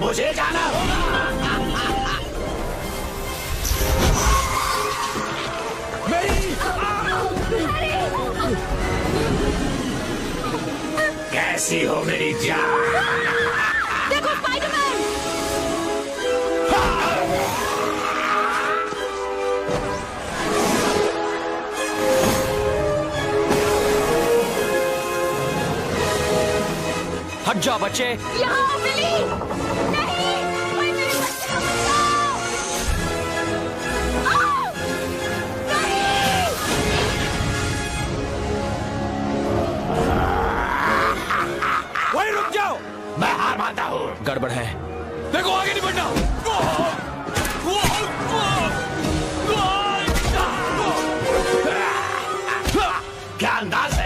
[SPEAKER 16] मुझे जाना होगा। कैसी हो मेरी जान?
[SPEAKER 14] देखो स्पाइडरमैन!
[SPEAKER 1] हट जाओ बच्चे।
[SPEAKER 14] यहाँ आओ, बिली! नहीं! कोई मेरे बच्चे को बचाओ! आओ! नहीं!
[SPEAKER 9] वहीं रुक जाओ।
[SPEAKER 16] मैं हार मानता हूँ।
[SPEAKER 1] गड़बड़ है।
[SPEAKER 9] देखो आगे नहीं बढ़ना।
[SPEAKER 16] क्या अंदाज है?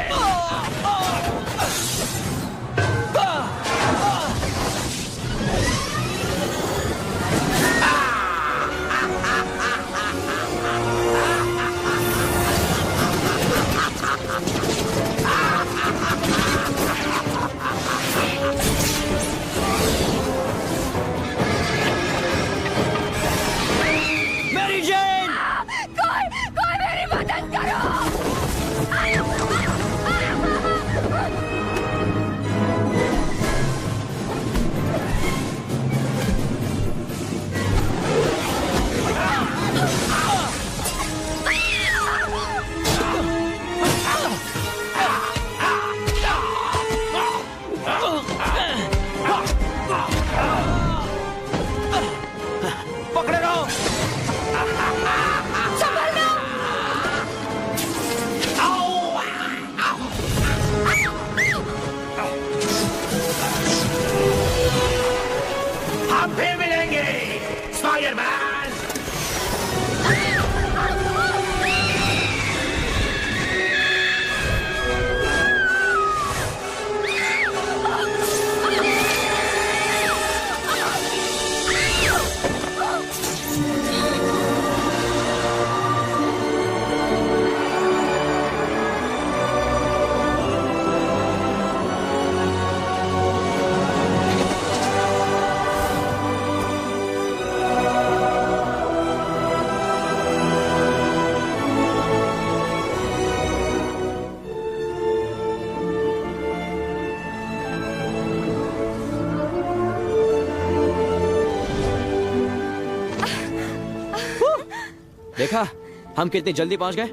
[SPEAKER 1] हम कितनी जल्दी पहुंच गए।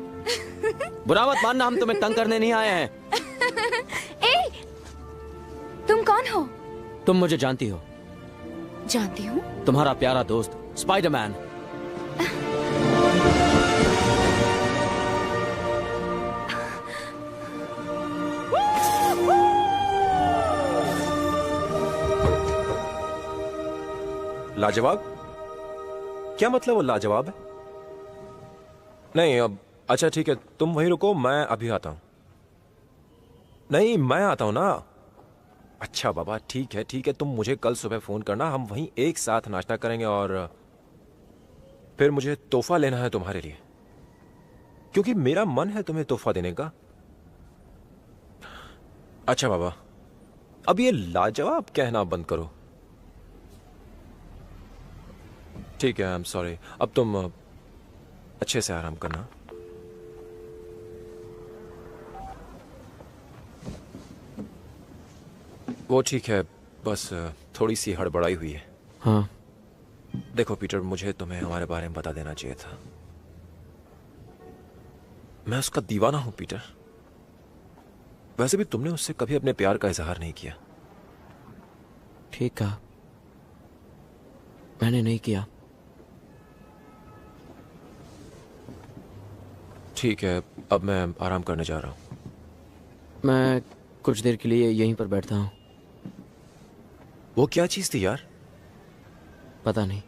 [SPEAKER 1] बुरा मत मानना, हम तुम्हें तंग करने नहीं आए हैं।
[SPEAKER 3] ए, तुम कौन हो?
[SPEAKER 1] तुम मुझे जानती हो।
[SPEAKER 3] जानती हूँ।
[SPEAKER 1] तुम्हारा प्यारा दोस्त स्पाइडरमैन।
[SPEAKER 12] लाजवाब? क्या मतलब वो लाजवाब है? नहीं अब अच्छा ठीक है, तुम वहीं रुको, मैं अभी आता हूं। नहीं मैं आता हूं ना। अच्छा बाबा ठीक है, तुम मुझे कल सुबह फोन करना, हम वहीं एक साथ नाश्ता करेंगे और फिर मुझे तोहफा लेना है तुम्हारे लिए, क्योंकि मेरा मन है तुम्हें तोहफा देने का। अच्छा बाबा, अब ये लाजवाब कहना बंद करो। ठीक है, आई एम सॉरी। अब तुम अच्छे से आराम करना। वो ठीक है, बस थोड़ी सी हड़बड़ाई हुई है।
[SPEAKER 1] हाँ।
[SPEAKER 12] देखो पीटर, मुझे तुम्हें हमारे बारे में बता देना चाहिए था। मैं उसका दीवाना हूं पीटर। वैसे भी तुमने उससे कभी अपने प्यार का इजहार नहीं किया।
[SPEAKER 1] ठीक कहा, मैंने नहीं किया।
[SPEAKER 12] ठीक है, अब मैं आराम करने जा रहा हूं।
[SPEAKER 1] मैं कुछ देर के लिए यहीं पर बैठता हूं।
[SPEAKER 12] वो क्या चीज थी यार?
[SPEAKER 1] पता नहीं,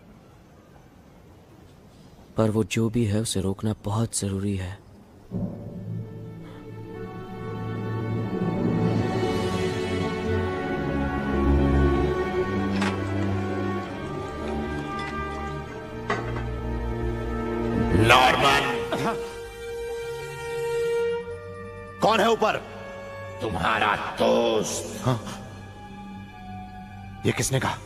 [SPEAKER 1] पर वो जो भी है उसे रोकना बहुत जरूरी है।
[SPEAKER 16] नॉर्मन, कौन है ऊपर? तुम्हारा दोस्त। हाँ? ये किसने कहा?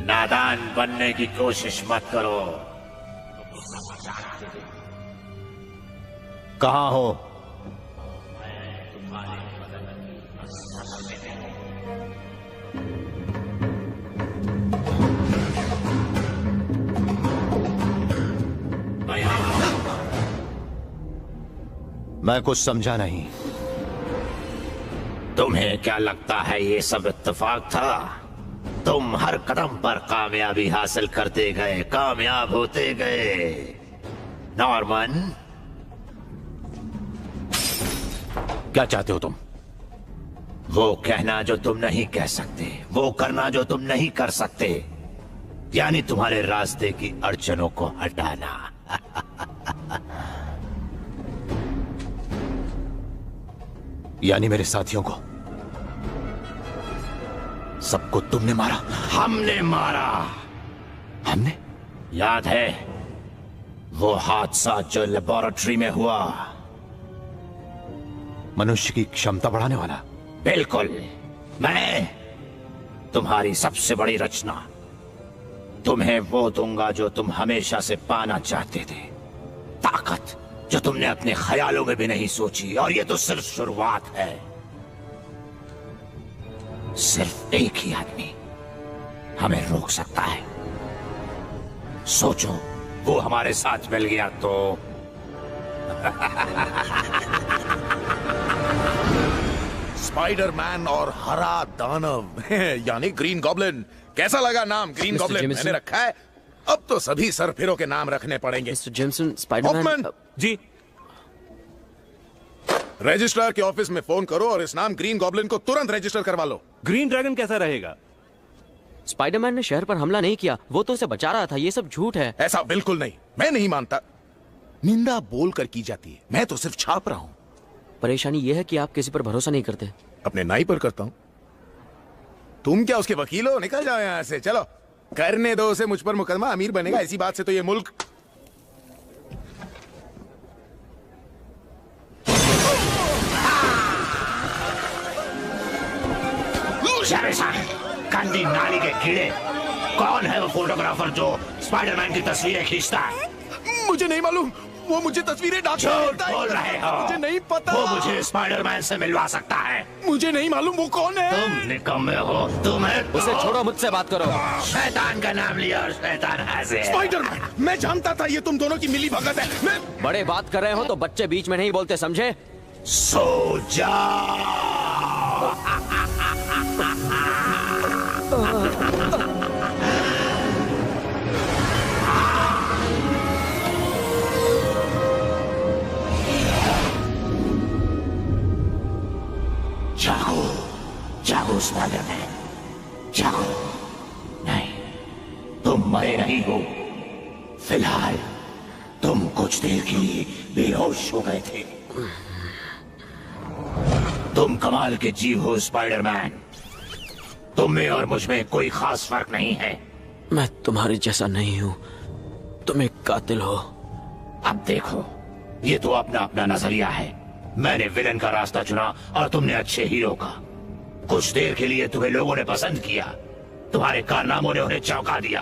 [SPEAKER 16] नादान बनने की कोशिश मत करो। कहां हो? मैं कुछ समझा नहीं। तुम्हें क्या लगता है ये सब इत्तेफाक था? तुम हर कदम पर कामयाबी हासिल करते गए, कामयाब होते गए। नॉर्मन, क्या चाहते हो तुम? वो कहना जो तुम नहीं कह सकते, वो करना जो तुम नहीं कर सकते, यानी तुम्हारे रास्ते की अड़चनों को हटाना। यानी मेरे साथियों को, सबको तुमने मारा? हमने मारा। हमने? याद है वो हादसा जो लेबोरेटरी में हुआ, मनुष्य की क्षमता बढ़ाने वाला? बिल्कुल। मैं तुम्हारी सबसे बड़ी रचना, तुम्हें वो दूंगा जो तुम हमेशा से पाना चाहते थे। ताकत जो तुमने अपने ख्यालों में भी नहीं सोची, और ये तो सिर्फ शुरुआत है। सिर्फ एक ही आदमी हमें रोक सकता है। सोचो, वो हमारे साथ मिल गया तो। स्पाइडरमैन और हरा दानव यानी ग्रीन गॉब्लिन। कैसा लगा नाम? ग्रीन गॉब्लिन मैंने रखा है। अब तो सभी सरफिरों के नाम रखने पड़ेंगे।
[SPEAKER 1] Mister Jameson, Spiderman.
[SPEAKER 16] जी, रजिस्ट्रार के ऑफिस में फोन करो और इस नाम ग्रीन गॉब्लिन को तुरंत रजिस्टर करवा लो।
[SPEAKER 15] ग्रीन ड्रैगन कैसा रहेगा?
[SPEAKER 1] स्पाइडरमैन ने शहर पर हमला नहीं किया, वो तो उसे बचा रहा था। ये सब झूठ है।
[SPEAKER 16] ऐसा बिल्कुल नहीं, मैं नहीं मानता। निंदा बोलकर की जाती है, मैं तो सिर्फ छाप रहा हूं।
[SPEAKER 1] परेशानी यह है कि आप किसी पर भरोसा नहीं करते।
[SPEAKER 16] अपने नाई पर करता हूं। तुम क्या उसके वकील हो? निकल जाओ यहां से। चलो, करने दो उसे मुझ पर मुकदमा। अमीर बनेगा इसी बात से तो ये मुल्क। गंदी नाली के कीड़े, कौन है वो फोटोग्राफर जो स्पाइडरमैन की तस्वीरें खींचता है? मुझे नहीं मालूम। वो मुझे तस्वीरें डाक
[SPEAKER 17] झूठ बोल रहे हो।
[SPEAKER 16] मुझे नहीं पता।
[SPEAKER 17] वो मुझे स्पाइडरमैन से मिलवा सकता है।
[SPEAKER 16] मुझे नहीं मालूम वो कौन है।
[SPEAKER 17] तुम निकम्मे हो। तुम्हें
[SPEAKER 1] उसे छोड़ो, मुझसे बात करो।
[SPEAKER 17] शैतान का नाम लिया और शैतान हाजिर।
[SPEAKER 16] स्पाइडरमैन, मैं जानता था ये तुम दोनों की मिली भगत है। मैं
[SPEAKER 1] बड़े बात कर रहे हो तो बच्चे बीच में नहीं बोलते, समझे?
[SPEAKER 17] सो जाओ। जागो, जागो स्पाइडरमैन, जागो। नहीं, तुम मरे नहीं हो। फिलहाल तुम कुछ देर के लिए बेहोश हो गए थे। तुम कमाल के जीव हो स्पाइडरमैन। तुम में और मुझ में कोई खास फर्क नहीं है।
[SPEAKER 1] मैं तुम्हारे जैसा नहीं हूँ, तुम एक कातिल हो।
[SPEAKER 17] अब देखो, ये तो अपना अपना नजरिया है। मैंने विलन का रास्ता चुना और तुमने अच्छे हीरो का। कुछ देर के लिए तुम्हें लोगों ने पसंद किया, तुम्हारे कारनामों ने उन्हें चौंका दिया।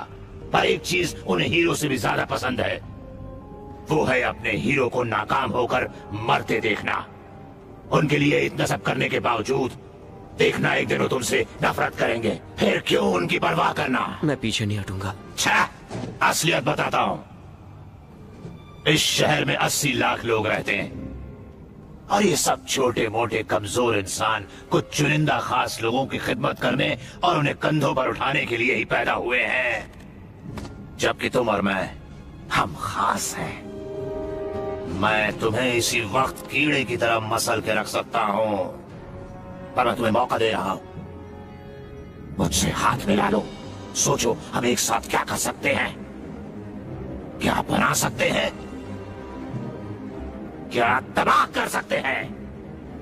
[SPEAKER 17] पर एक चीज उन्हें हीरो से भी ज्यादा पसंद है, वो है अपने हीरो को नाकाम होकर मरते देखना। उनके लिए इतना सब करने के बावजूद देखना एक दिन वो तुमसे नफरत करेंगे। फिर क्यों उनकी परवाह करना।
[SPEAKER 1] मैं पीछे नहीं हटूंगा।
[SPEAKER 17] असलियत बताता हूं। इस शहर में 80 लाख लोग रहते हैं और ये सब छोटे मोटे कमजोर इंसान कुछ चुनिंदा खास लोगों की खिदमत करने और उन्हें कंधों पर उठाने के लिए ही पैदा हुए हैं। जबकि तुम और मैं, हम खास हैं। मैं तुम्हें इसी वक्त कीड़े की तरह मसल के रख सकता हूं, पर मैं तुम्हें मौका दे रहा हूं। मुझसे हाथ मिला लो। सोचो हम एक साथ क्या कर सकते हैं, क्या बना सकते हैं, क्या तबाह कर सकते हैं।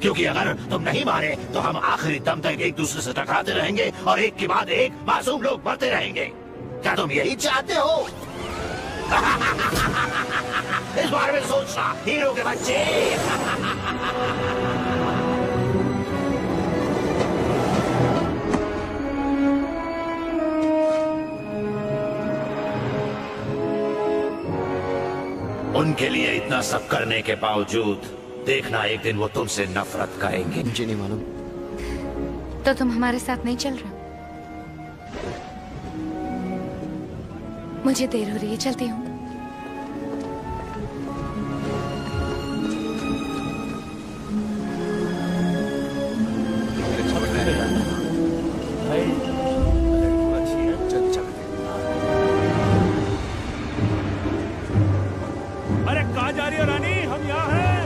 [SPEAKER 17] क्योंकि अगर तुम नहीं माने तो हम आखिरी दम तक एक दूसरे से टकराते रहेंगे और एक के बाद एक मासूम लोग मरते रहेंगे। क्या तुम यही चाहते हो? इस बारे में सोचना हीरो के बच्चे। उनके लिए इतना सब करने के बावजूद देखना एक दिन वो तुमसे नफरत करेंगे।
[SPEAKER 1] मुझे नहीं मालूम।
[SPEAKER 3] तो तुम हमारे साथ नहीं चल रहे? मुझे देर हो रही है, चलती हूँ।
[SPEAKER 5] अरे कहाँ जा रही हो रानी? हम यहाँ हैं।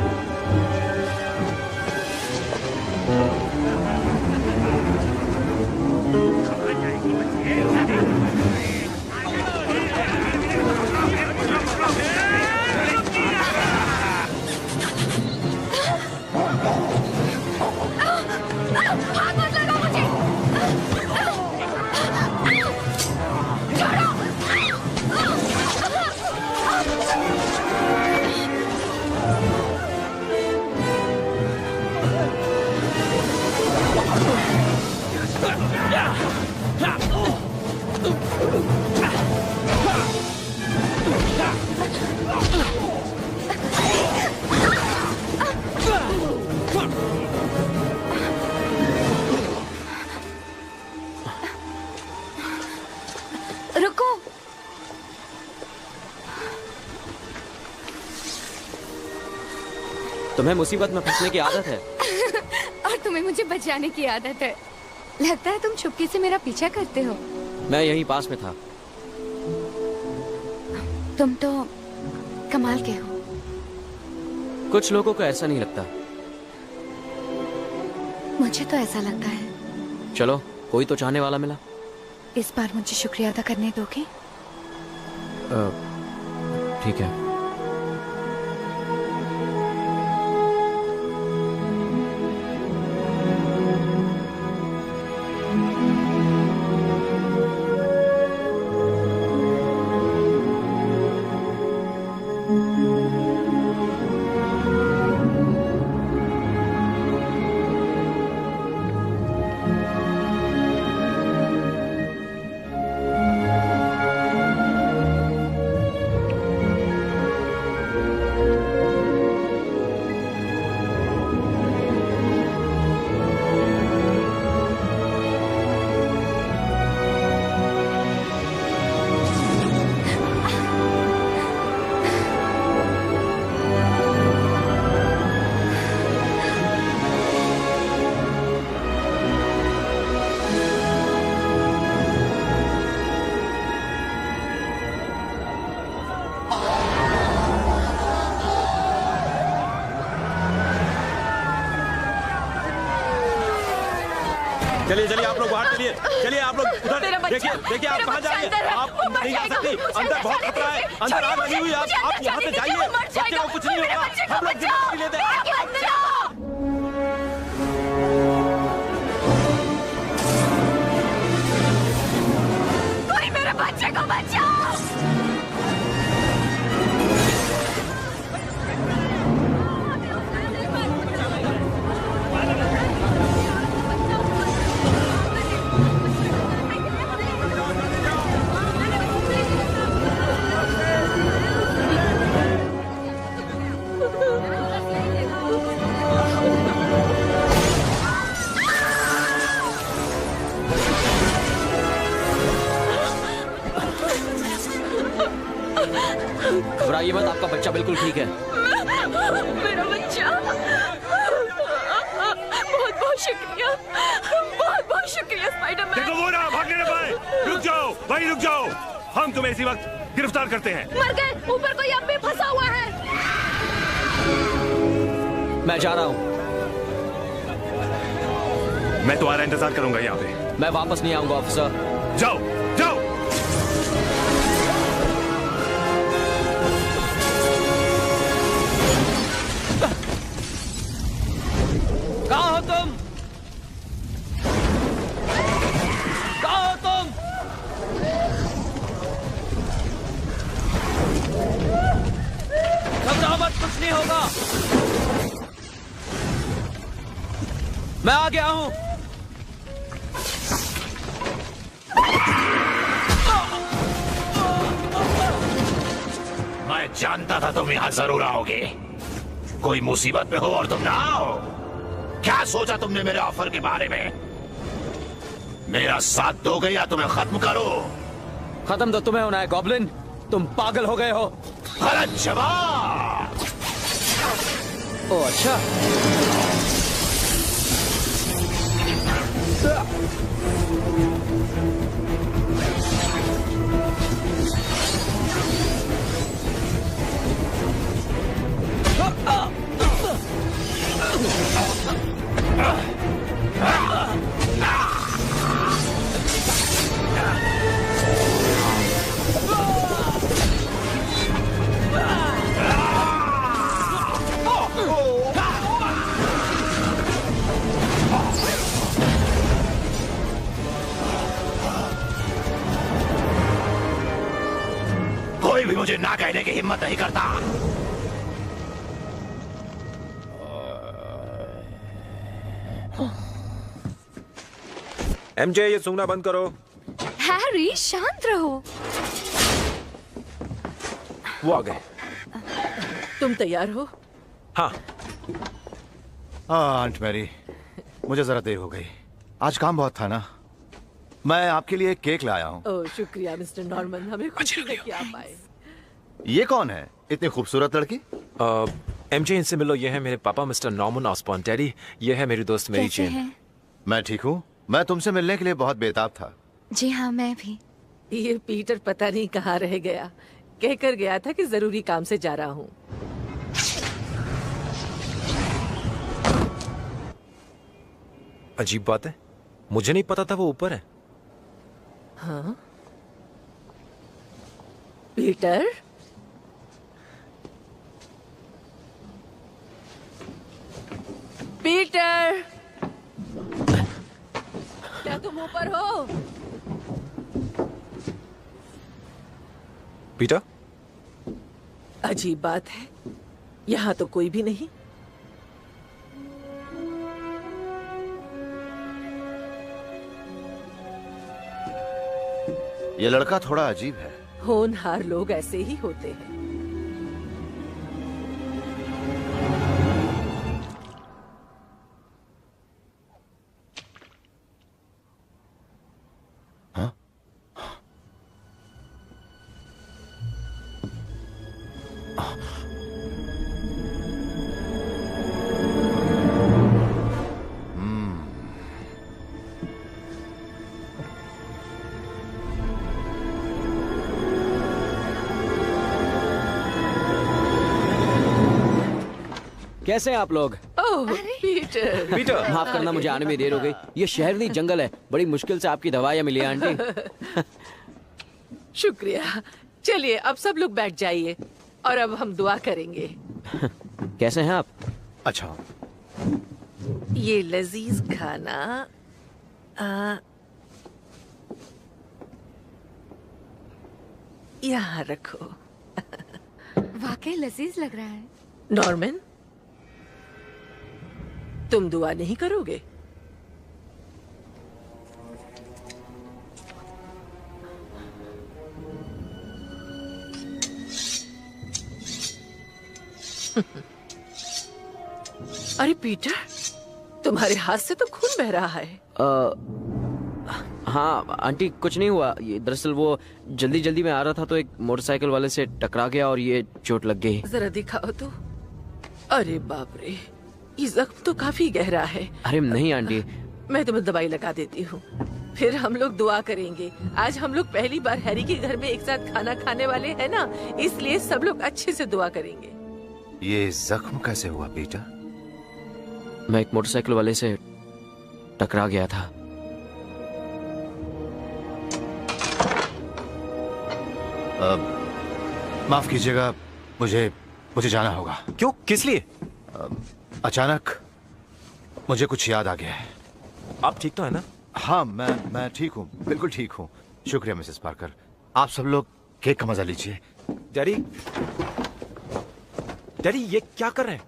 [SPEAKER 3] रुको।
[SPEAKER 1] तुम्हें मुसीबत में फंसने की आदत है
[SPEAKER 3] और तुम्हें मुझे बचाने की आदत है। लगता है तुम चुपके से मेरा पीछा करते हो।
[SPEAKER 1] मैं यहीं पास में था।
[SPEAKER 3] तुम तो कमाल के हो।
[SPEAKER 1] कुछ लोगों को ऐसा नहीं लगता।
[SPEAKER 3] मुझे तो ऐसा लगता है।
[SPEAKER 1] चलो, कोई तो चाहने वाला मिला।
[SPEAKER 3] इस बार मुझे शुक्रिया अदा करने दोगे?
[SPEAKER 1] ठीक है।
[SPEAKER 5] चलिए चलिए आप लोग बाहर चलिए, चलिए आप लोग उधर देखिए देखिए आप कहाँ जा रहे हैं, आप नहीं जा सकती, अंदर बहुत खतरा है, अंदर आग लगी हुई है, आप यहाँ से जाइए, बच्चे को कुछ नहीं होगा, हम लोग जिम्मेदारी लेते हैं।
[SPEAKER 18] कोई मेरे बच्चे को बचाओ।
[SPEAKER 1] घबराइए मत, आपका बच्चा बिल्कुल ठीक है।
[SPEAKER 18] मेरा बच्चा, बहुत बहुत शुक्रिया, बहुत बहुत शुक्रिया स्पाइडरमैन।
[SPEAKER 15] देखो वो ना भागने न पाए, रुक जाओ भाई रुक जाओ, हम तुम्हें इसी वक्त गिरफ्तार करते हैं।
[SPEAKER 18] मर गए, ऊपर कोई अब भी फंसा हुआ है।
[SPEAKER 1] मैं जा रहा हूँ।
[SPEAKER 15] मैं तुम्हारा इंतजार करूंगा यहाँ पे।
[SPEAKER 1] मैं वापस नहीं आऊंगा ऑफिसर।
[SPEAKER 15] जाओ जाओ।
[SPEAKER 1] कहाँ हो तुम? कहाँ हो तुम? घबराओ मत, कुछ नहीं होगा। मैं आ गया हूँ।
[SPEAKER 17] मैं जानता था तुम यहाँ जरूर आओगे। कोई मुसीबत में हो और तुम ना आओ। क्या सोचा तुमने मेरे ऑफर के बारे में? मेरा साथ दोगे या तुम्हें खत्म करो?
[SPEAKER 1] खत्म तो तुम्हें होना है गॉब्लिन, तुम पागल हो गए हो।
[SPEAKER 17] गलत जवाब।
[SPEAKER 1] ओ अच्छा।
[SPEAKER 17] कोई भी मुझे ना कहने की हिम्मत नहीं करता।
[SPEAKER 12] एमजे ये सूंघना बंद करो।
[SPEAKER 3] हैरी शांत रहो।
[SPEAKER 12] वो आ गए।
[SPEAKER 7] तुम तैयार हो?
[SPEAKER 12] हाँ।
[SPEAKER 6] आंट मैरी, मुझे जरा देर हो गई, आज काम बहुत था ना। मैं आपके लिए एक केक लाया हूँ।
[SPEAKER 7] ओह शुक्रिया मिस्टर नॉर्मन, हमें खुशी है कि आप आए।
[SPEAKER 6] ये कौन है इतनी खूबसूरत लड़की?
[SPEAKER 12] एमजे इनसे मिलो, ये है मेरे पापा मिस्टर नॉर्मन ऑस्बॉर्न। टेरी, ये है मेरी दोस्त मेरी चेन।
[SPEAKER 6] मैं ठीक हूँ, मैं तुमसे मिलने के लिए बहुत बेताब था।
[SPEAKER 3] जी हाँ, मैं भी।
[SPEAKER 7] ये पीटर पता नहीं कहाँ रह गया, कहकर गया था कि जरूरी काम से जा रहा हूँ।
[SPEAKER 12] अजीब बात है, मुझे नहीं पता था वो ऊपर है।
[SPEAKER 7] हाँ? पीटर? पीटर, क्या तुम ऊपर हो?
[SPEAKER 12] पीटर?
[SPEAKER 7] अजीब बात है, यहाँ तो कोई भी नहीं।
[SPEAKER 6] ये लड़का थोड़ा अजीब है।
[SPEAKER 7] होनहार लोग ऐसे ही होते हैं।
[SPEAKER 1] कैसे हैं आप लोग?
[SPEAKER 7] ओह ओह पीटर।
[SPEAKER 12] पीटर
[SPEAKER 1] माफ करना, मुझे आने में देर हो गई। ये शहर नहीं जंगल है, बड़ी मुश्किल से आपकी दवाइयाँ मिली है आंटी।
[SPEAKER 7] शुक्रिया। चलिए अब सब लोग बैठ जाइए और अब हम दुआ करेंगे।
[SPEAKER 1] कैसे हैं आप?
[SPEAKER 8] अच्छा,
[SPEAKER 7] ये लजीज खाना यहाँ रखो।
[SPEAKER 3] वाकई लजीज लग रहा है।
[SPEAKER 7] नॉर्मन, तुम दुआ नहीं करोगे? अरे पीटर, तुम्हारे हाथ से तो खून बह रहा है।
[SPEAKER 1] हाँ आंटी, कुछ नहीं हुआ। ये दरअसल वो जल्दी जल्दी में आ रहा था तो एक मोटरसाइकिल वाले से टकरा गया और ये चोट लग गई।
[SPEAKER 7] जरा दिखाओ तो। अरे बाप रे, ये जख्म तो काफी गहरा है।
[SPEAKER 1] अरे नहीं आंटी,
[SPEAKER 7] मैं तुम्हें दवाई लगा देती हूँ, फिर हम लोग दुआ करेंगे। आज हम लोग पहली बार हैरी के घर में एक साथ खाना खाने वाले हैं ना, इसलिए सब लोग अच्छे से दुआ करेंगे।
[SPEAKER 6] ये जख्म कैसे हुआ पीटर?
[SPEAKER 1] मैं एक मोटरसाइकिल वाले से टकरा गया था।
[SPEAKER 6] माफ कीजिएगा, मुझे जाना होगा।
[SPEAKER 12] क्यों, किस लिए?
[SPEAKER 6] अचानक मुझे कुछ याद आ गया है।
[SPEAKER 12] आप ठीक तो है ना?
[SPEAKER 6] हाँ, मैं ठीक हूँ, बिल्कुल ठीक हूँ। शुक्रिया मिसेस पार्कर। आप सब लोग केक का मजा लीजिए।
[SPEAKER 12] डैडी, डैडी ये क्या कर रहे हैं?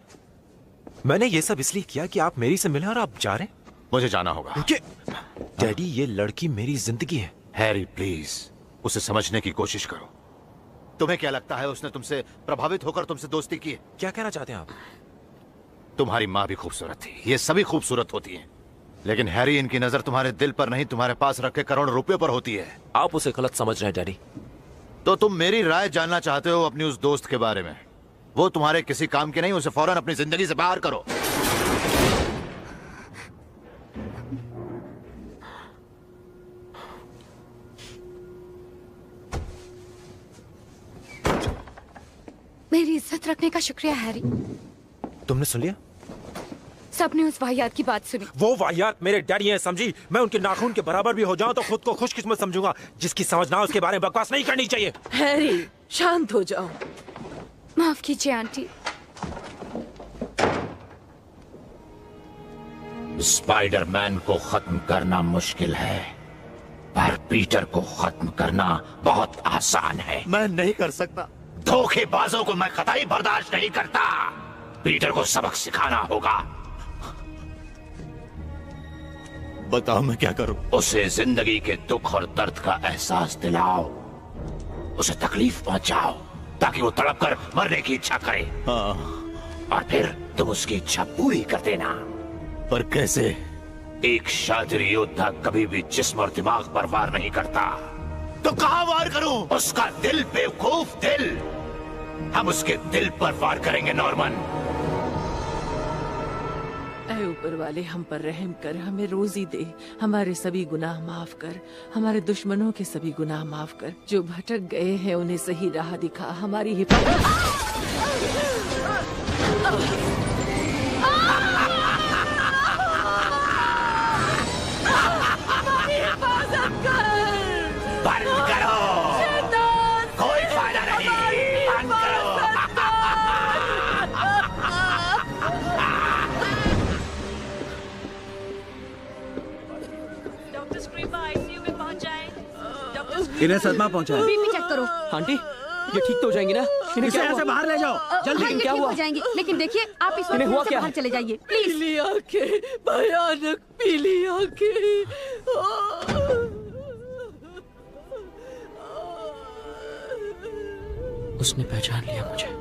[SPEAKER 12] मैंने ये सब इसलिए किया कि आप मेरी से मिले और आप जा रहे हैं।
[SPEAKER 6] मुझे जाना होगा।
[SPEAKER 12] डैडी ये लड़की मेरी जिंदगी है।
[SPEAKER 6] हैरी प्लीज, उसे समझने की कोशिश करो। तुम्हें क्या लगता है उसने तुमसे प्रभावित होकर तुमसे दोस्ती की है?
[SPEAKER 12] क्या कहना चाहते हैं आप?
[SPEAKER 6] तुम्हारी माँ भी खूबसूरत थी, ये सभी खूबसूरत होती हैं, लेकिन हैरी, इनकी नजर तुम्हारे दिल पर नहीं, तुम्हारे पास रखे करोड़ रुपयों पर होती है।
[SPEAKER 12] आप उसे गलत समझ रहे हैं डैडी।
[SPEAKER 6] तो तुम मेरी राय जानना चाहते हो अपनी उस दोस्त के बारे में? वो तुम्हारे किसी काम की नहीं, उसे फौरन अपनी जिंदगी से बाहर करो।
[SPEAKER 3] मेरी इज्जत रखने का शुक्रिया हैरी।
[SPEAKER 12] तुमने सुन लिया?
[SPEAKER 3] सबने उस वाहियात की बात सुनी।
[SPEAKER 12] वो वाहियात मेरे डैडी हैं, समझी? मैं उनके नाखून के बराबर भी हो जाऊं तो खुद को खुशकिस्मत समझूंगा। जिसकी समझ ना उसके बारे में बकवास नहीं करनी चाहिए।
[SPEAKER 7] हैरी शांत हो जाओ।
[SPEAKER 3] माफ कीजिए आंटी।
[SPEAKER 17] स्पाइडरमैन को खत्म करना मुश्किल है, पर पीटर को खत्म करना बहुत आसान है।
[SPEAKER 6] मैं नहीं कर सकता।
[SPEAKER 17] धोखेबाजों को मैं कतई बर्दाश्त नहीं करता। पीटर को सबक सिखाना होगा।
[SPEAKER 6] बताओ मैं क्या करूं?
[SPEAKER 17] उसे जिंदगी के दुख और दर्द का एहसास दिलाओ, उसे तकलीफ पहुंचाओ ताकि वो तड़प कर मरने की इच्छा करे। और फिर तुम उसकी इच्छा पूरी कर देना।
[SPEAKER 6] पर कैसे?
[SPEAKER 17] एक शातिर योद्धा कभी भी जिस्म और दिमाग पर वार नहीं करता।
[SPEAKER 6] तो कहां वार करूं?
[SPEAKER 17] उसका दिल, बेवकूफ दिल। हम उसके दिल पर वार करेंगे नॉर्मन।
[SPEAKER 7] ऐ ऊपर वाले, हम पर रहम कर, हमें रोजी दे, हमारे सभी गुनाह माफ कर, हमारे दुश्मनों के सभी गुनाह माफ कर, जो भटक गए हैं उन्हें सही राह दिखा, हमारी हिफाजत कर।
[SPEAKER 17] बंद करो, कोई फायदा नहीं, बंद करो।
[SPEAKER 18] डॉक्टर स्क्रीपा आईसीयू में पहुंच जाए।
[SPEAKER 4] इन्हें सदमा पहुंचा है।
[SPEAKER 3] बीपी चेक करो।
[SPEAKER 1] आंटी, ये ठीक तो हो जाएंगी ना? इन्हें क्या हुआ?
[SPEAKER 4] बाहर ले जाओ जल्दी।
[SPEAKER 3] हाँ, ये
[SPEAKER 1] क्या
[SPEAKER 3] ठीक
[SPEAKER 1] हुआ?
[SPEAKER 3] हो जाएंगे, लेकिन देखिए आप इस
[SPEAKER 1] इन्हें हुआ
[SPEAKER 3] वक्त
[SPEAKER 1] क्या
[SPEAKER 3] बाहर
[SPEAKER 1] है?
[SPEAKER 3] चले जाइए प्लीज।
[SPEAKER 7] पीली आंखें, भयानक पीली आंखें।
[SPEAKER 1] उसने पहचान लिया मुझे।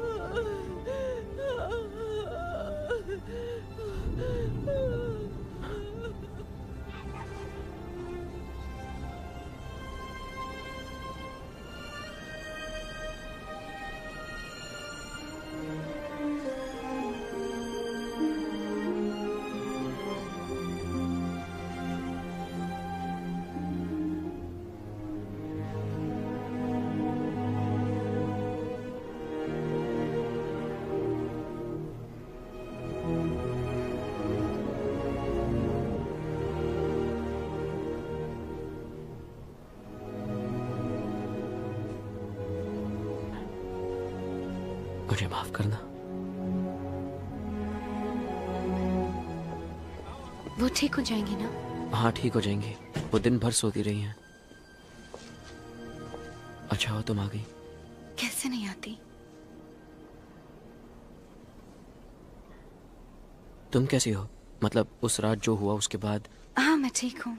[SPEAKER 1] मुझे माफ करना।
[SPEAKER 3] वो ठीक हो जाएंगी ना?
[SPEAKER 1] हाँ ठीक हो जाएंगी, वो दिन भर सोती रही हैं। अच्छा हो तुम आ गई।
[SPEAKER 3] कैसे नहीं आती?
[SPEAKER 1] तुम कैसी हो? मतलब उस रात जो हुआ उसके बाद?
[SPEAKER 3] हाँ मैं ठीक हूँ,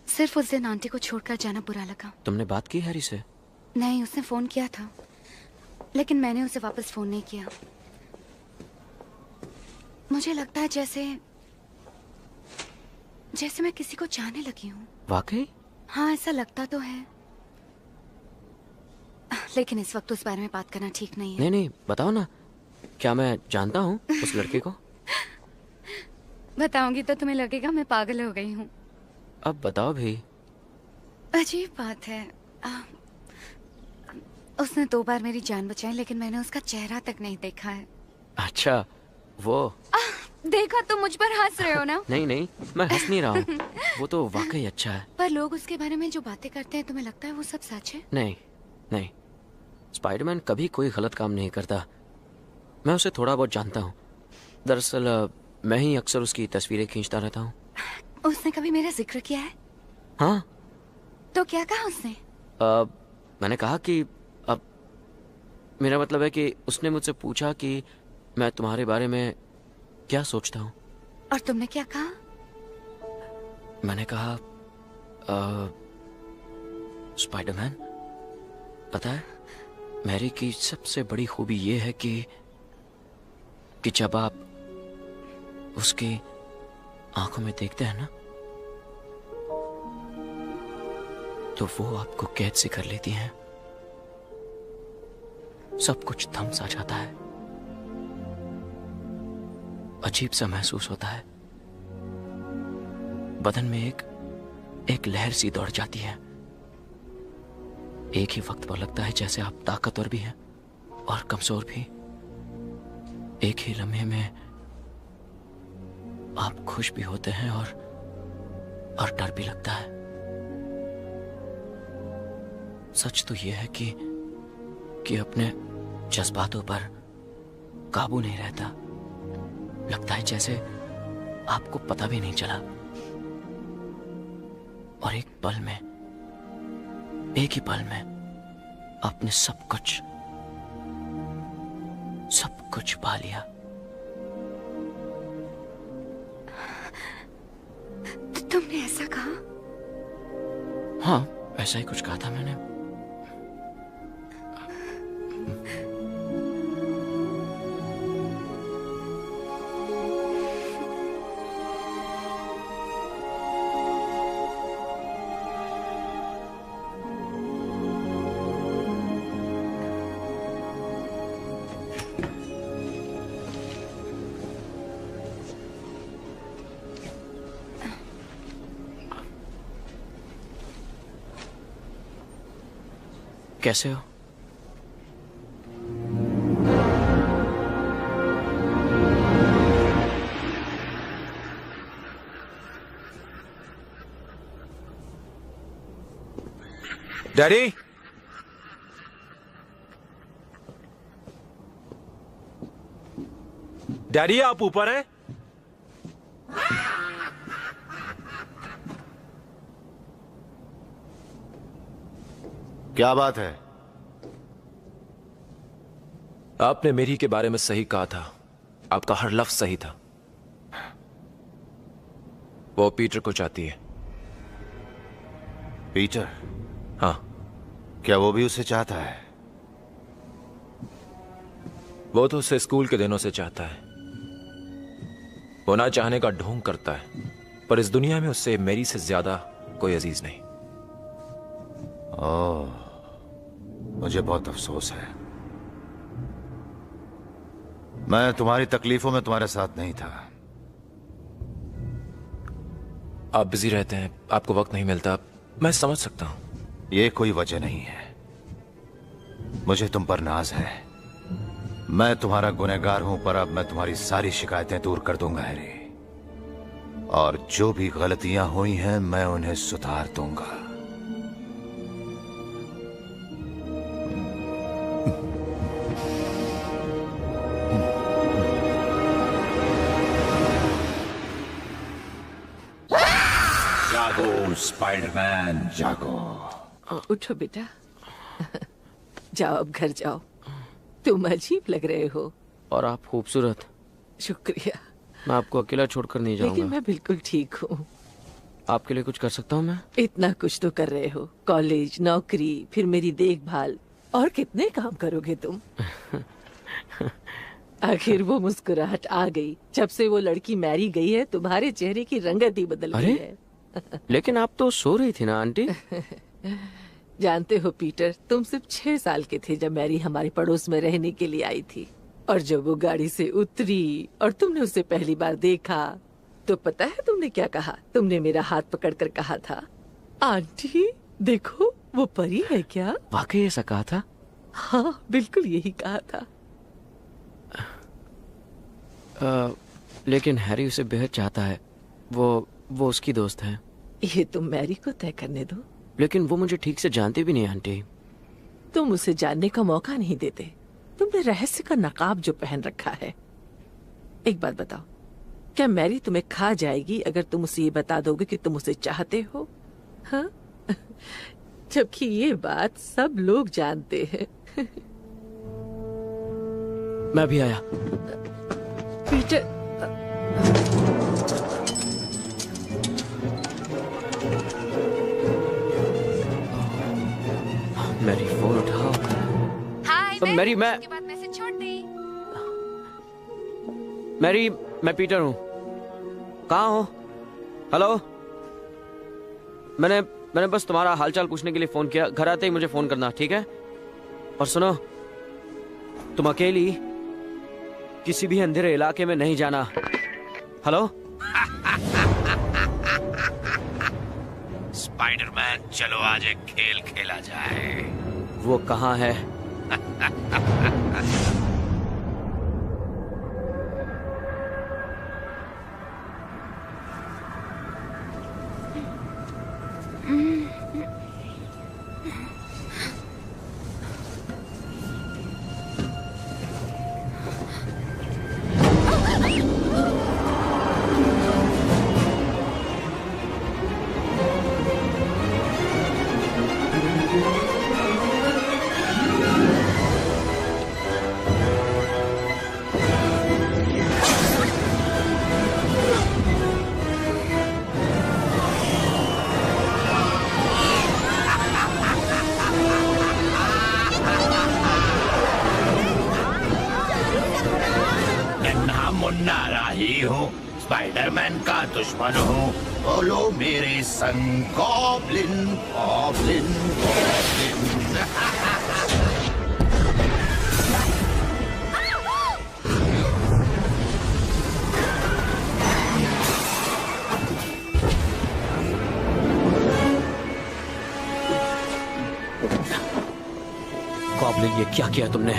[SPEAKER 3] सिर्फ उस दिन आंटी को छोड़कर जाना बुरा लगा।
[SPEAKER 1] तुमने बात की हैरी से?
[SPEAKER 3] नहीं, उसने फोन किया था लेकिन मैंने उसे वापस फोन नहीं किया। मुझे लगता है जैसे मैं किसी को चाहने लगी हूँ।
[SPEAKER 1] वाकई?
[SPEAKER 3] हाँ ऐसा लगता तो है, लेकिन इस वक्त उस बारे में बात करना ठीक नहीं है।
[SPEAKER 1] नहीं नहीं बताओ ना, क्या मैं जानता हूँ उस लड़के को?
[SPEAKER 3] बताऊंगी तो तुम्हें लगेगा मैं पागल हो गई हूँ।
[SPEAKER 1] अब बताओ भी।
[SPEAKER 3] अजीब बात है, उसने 2 बार मेरी जान बचाई लेकिन मैंने उसका चेहरा तक नहीं देखा है।
[SPEAKER 1] अच्छा वो
[SPEAKER 3] देखा तुम मुझ पर हंस रहे हो ना?
[SPEAKER 1] नहीं नहीं मैं हंस नहीं रहा हूँ, वो तो वाकई अच्छा है।
[SPEAKER 3] पर लोग उसके बारे में जो बातें करते हैं तुम्हें लगता है वो सब सच है?
[SPEAKER 1] नहीं नहीं, स्पाइडरमैन कभी कोई गलत काम नहीं करता। मैं उसे थोड़ा बहुत जानता हूँ। दरअसल मैं ही अक्सर उसकी तस्वीरें खींचता रहता हूँ।
[SPEAKER 3] उसने कभी मेरा जिक्र किया है?
[SPEAKER 1] हाँ।
[SPEAKER 3] तो क्या कहा उसने?
[SPEAKER 1] मैंने कहा कि अब मेरा मतलब है कि उसने मुझसे पूछा कि मैं तुम्हारे बारे में क्या सोचता हूँ।
[SPEAKER 3] और तुमने क्या कहा?
[SPEAKER 1] मैंने कहा स्पाइडरमैन, पता है मैरी की सबसे बड़ी खूबी ये है कि जब आप उसकी आंखों में देखते हैं ना तो वो आपको कैद से कर लेती हैं। सब कुछ थम सा जाता है, अजीब सा महसूस होता है, बदन में एक लहर सी दौड़ जाती है। एक ही वक्त पर लगता है जैसे आप ताकतवर भी हैं और कमजोर भी। एक ही लम्हे में आप खुश भी होते हैं और डर भी लगता है। सच तो यह है कि अपने जज्बातों पर काबू नहीं रहता। लगता है जैसे आपको पता भी नहीं चला और एक ही पल में आपने सब कुछ पा लिया।
[SPEAKER 3] तुमने ऐसा कहा?
[SPEAKER 1] हाँ ऐसा ही कुछ कहा था मैंने। कैसे हो?
[SPEAKER 12] डैडी, डैडी आप ऊपर हैं?
[SPEAKER 6] क्या बात है?
[SPEAKER 12] आपने मेरी के बारे में सही कहा था, आपका हर लफ्ज सही था। वो पीटर को चाहती है।
[SPEAKER 6] पीटर?
[SPEAKER 12] हाँ।
[SPEAKER 6] क्या वो भी उसे चाहता है?
[SPEAKER 12] वो तो उसे स्कूल के दिनों से चाहता है। वो ना चाहने का ढोंग करता है, पर इस दुनिया में उससे मेरी से ज्यादा कोई अजीज नहीं।
[SPEAKER 6] ओह, मुझे बहुत अफसोस है। मैं तुम्हारी तकलीफों में तुम्हारे साथ नहीं था।
[SPEAKER 12] आप बिजी रहते हैं, आपको वक्त नहीं मिलता, मैं समझ सकता हूं।
[SPEAKER 6] ये कोई वजह नहीं है। मुझे तुम पर नाज है। मैं तुम्हारा गुनहगार हूं, पर अब मैं तुम्हारी सारी शिकायतें दूर कर दूंगा हैरी। और जो भी गलतियां हुई हैं मैं उन्हें सुधार दूंगा।
[SPEAKER 17] स्पाइडरमैन जागो।
[SPEAKER 7] उठो बेटा, जाओ अब घर जाओ। तुम अजीब लग रहे हो।
[SPEAKER 1] और आप खूबसूरत।
[SPEAKER 7] शुक्रिया।
[SPEAKER 1] मैं आपको अकेला छोड़कर नहीं जाऊंगा।
[SPEAKER 7] लेकिन मैं बिल्कुल ठीक हूँ।
[SPEAKER 1] आपके लिए कुछ कर सकता हूँ मैं?
[SPEAKER 7] इतना कुछ तो कर रहे हो, कॉलेज, नौकरी, फिर मेरी देखभाल, और कितने काम करोगे तुम? आखिर वो मुस्कुराहट आ गई। जब से वो लड़की मैरी गई है, तुम्हारे चेहरे की रंगत ही बदल गई है।
[SPEAKER 1] लेकिन आप तो सो रही थी ना आंटी।
[SPEAKER 7] जानते हो पीटर, तुम सिर्फ 6 साल के थे जब मैरी हमारे पड़ोस में रहने के लिए आई थी। और जब वो गाड़ी से उतरी और तुमने उसे पहली बार देखा, तो पता है तुमने क्या कहा? तुमने मेरा हाथ पकड़कर कहा था, आंटी देखो वो परी है क्या?
[SPEAKER 1] वाकई ऐसा कहा था?
[SPEAKER 7] हाँ, बिल्कुल यही कहा था।
[SPEAKER 1] लेकिन हैरी उसे बेहद चाहता है। वो उसकी दोस्त है।
[SPEAKER 7] ये तुम मैरी को तय करने दो।
[SPEAKER 1] लेकिन वो मुझे ठीक से जानती भी नहीं आंटी।
[SPEAKER 7] तुम उसे जानने का मौका नहीं देते। तुमने रहस्य का नकाब जो पहन रखा है। एक बात बताओ, क्या मैरी तुम्हें खा जाएगी अगर तुम उसे ये बता दोगे कि तुम उसे चाहते हो? हाँ? जबकि ये बात सब लोग जानते हैं।
[SPEAKER 1] मैं भी आया।
[SPEAKER 7] पीटर,
[SPEAKER 1] मैरी फोन उठाओ।
[SPEAKER 3] हाय,
[SPEAKER 1] मैरी, मैं
[SPEAKER 3] उसके बाद मैसेज छोड़ दी।
[SPEAKER 1] मैरी, मैं पीटर हूँ। कहाँ हो? हेलो। मैंने बस तुम्हारा हालचाल पूछने के लिए फोन किया। घर आते ही मुझे फोन करना, ठीक है? और सुनो, तुम अकेली किसी भी अंधेरे इलाके में नहीं जाना। हेलो।
[SPEAKER 17] स्पाइडरमैन, चलो आज एक खेल खेला जाए।
[SPEAKER 1] वो कहाँ है?
[SPEAKER 17] स्पाइडरमैन का दुश्मन हूँ। बोलो मेरे संग, गॉब्लिन गॉब्लिन गॉब्लिन।
[SPEAKER 1] गॉब्लिन, ये क्या किया तुमने?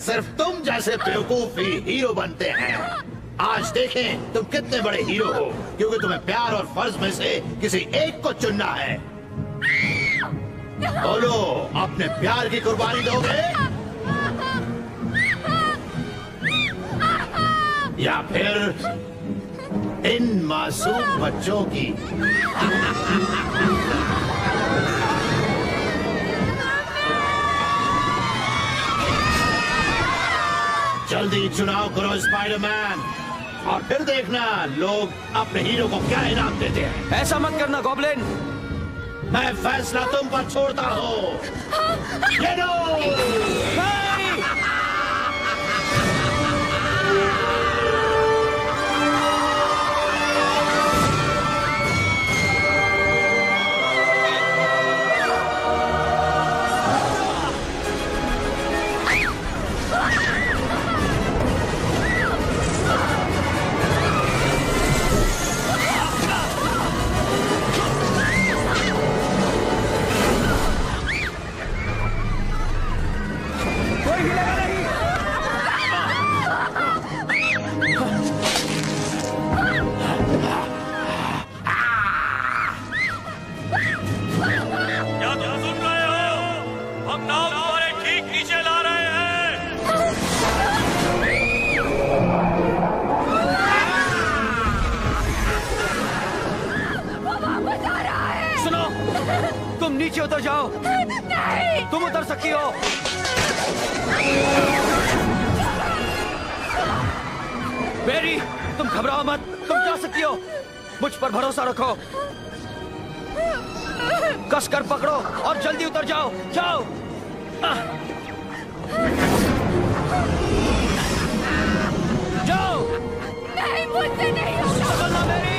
[SPEAKER 17] सिर्फ तुम जैसे बेवकूफ ही हीरो बनते हैं। आज देखें तुम कितने बड़े हीरो हो, क्योंकि तुम्हें प्यार और फर्ज में से किसी एक को चुनना है। बोलो, अपने प्यार की कुर्बानी दोगे या फिर इन मासूम बच्चों की? जल्दी चुनाव करो स्पाइडरमैन, और फिर देखना लोग अपने हीरो को क्या इनाम देते हैं।
[SPEAKER 1] ऐसा मत करना गॉब्लिन।
[SPEAKER 17] मैं फैसला तुम पर छोड़ता हूँ। ये लो।
[SPEAKER 2] हिलेगा नहीं।
[SPEAKER 9] क्या तुम सुन रहे हो? हम नाव तुम्हारे ठीक नीचे ला रहे हैं।
[SPEAKER 18] वो वापस आ रहा है।
[SPEAKER 4] सुनो, तुम नीचे उतर जाओ।
[SPEAKER 18] नहीं।
[SPEAKER 4] तुम उतर सकती हो। मेरी, तुम घबराओ मत, तुम जा सकती हो। मुझ पर भरोसा रखो। कसकर पकड़ो और जल्दी उतर जाओ। जाओ। जाओ।
[SPEAKER 18] नहीं, मुझसे नहीं होगा।
[SPEAKER 4] चलना मेरी।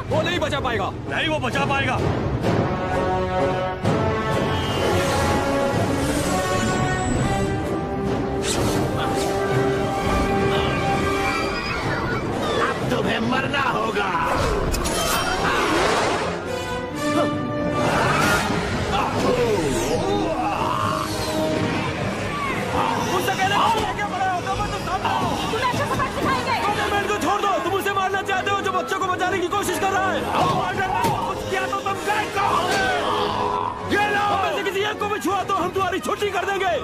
[SPEAKER 9] वो नहीं बचा पाएगा। नहीं, वो बचा पाएगा।
[SPEAKER 17] अब तुम्हें मरना होगा।
[SPEAKER 9] छोड़ दो, तुम उसे मारना चाहते हो जो बच्चों को बचाने की कोशिश कर रहा है। कुछ किया तो तुम गए कहोगे। ये लो, हम में से किसी एक को भी छुआ तो हम तुम्हारी छुट्टी कर देंगे।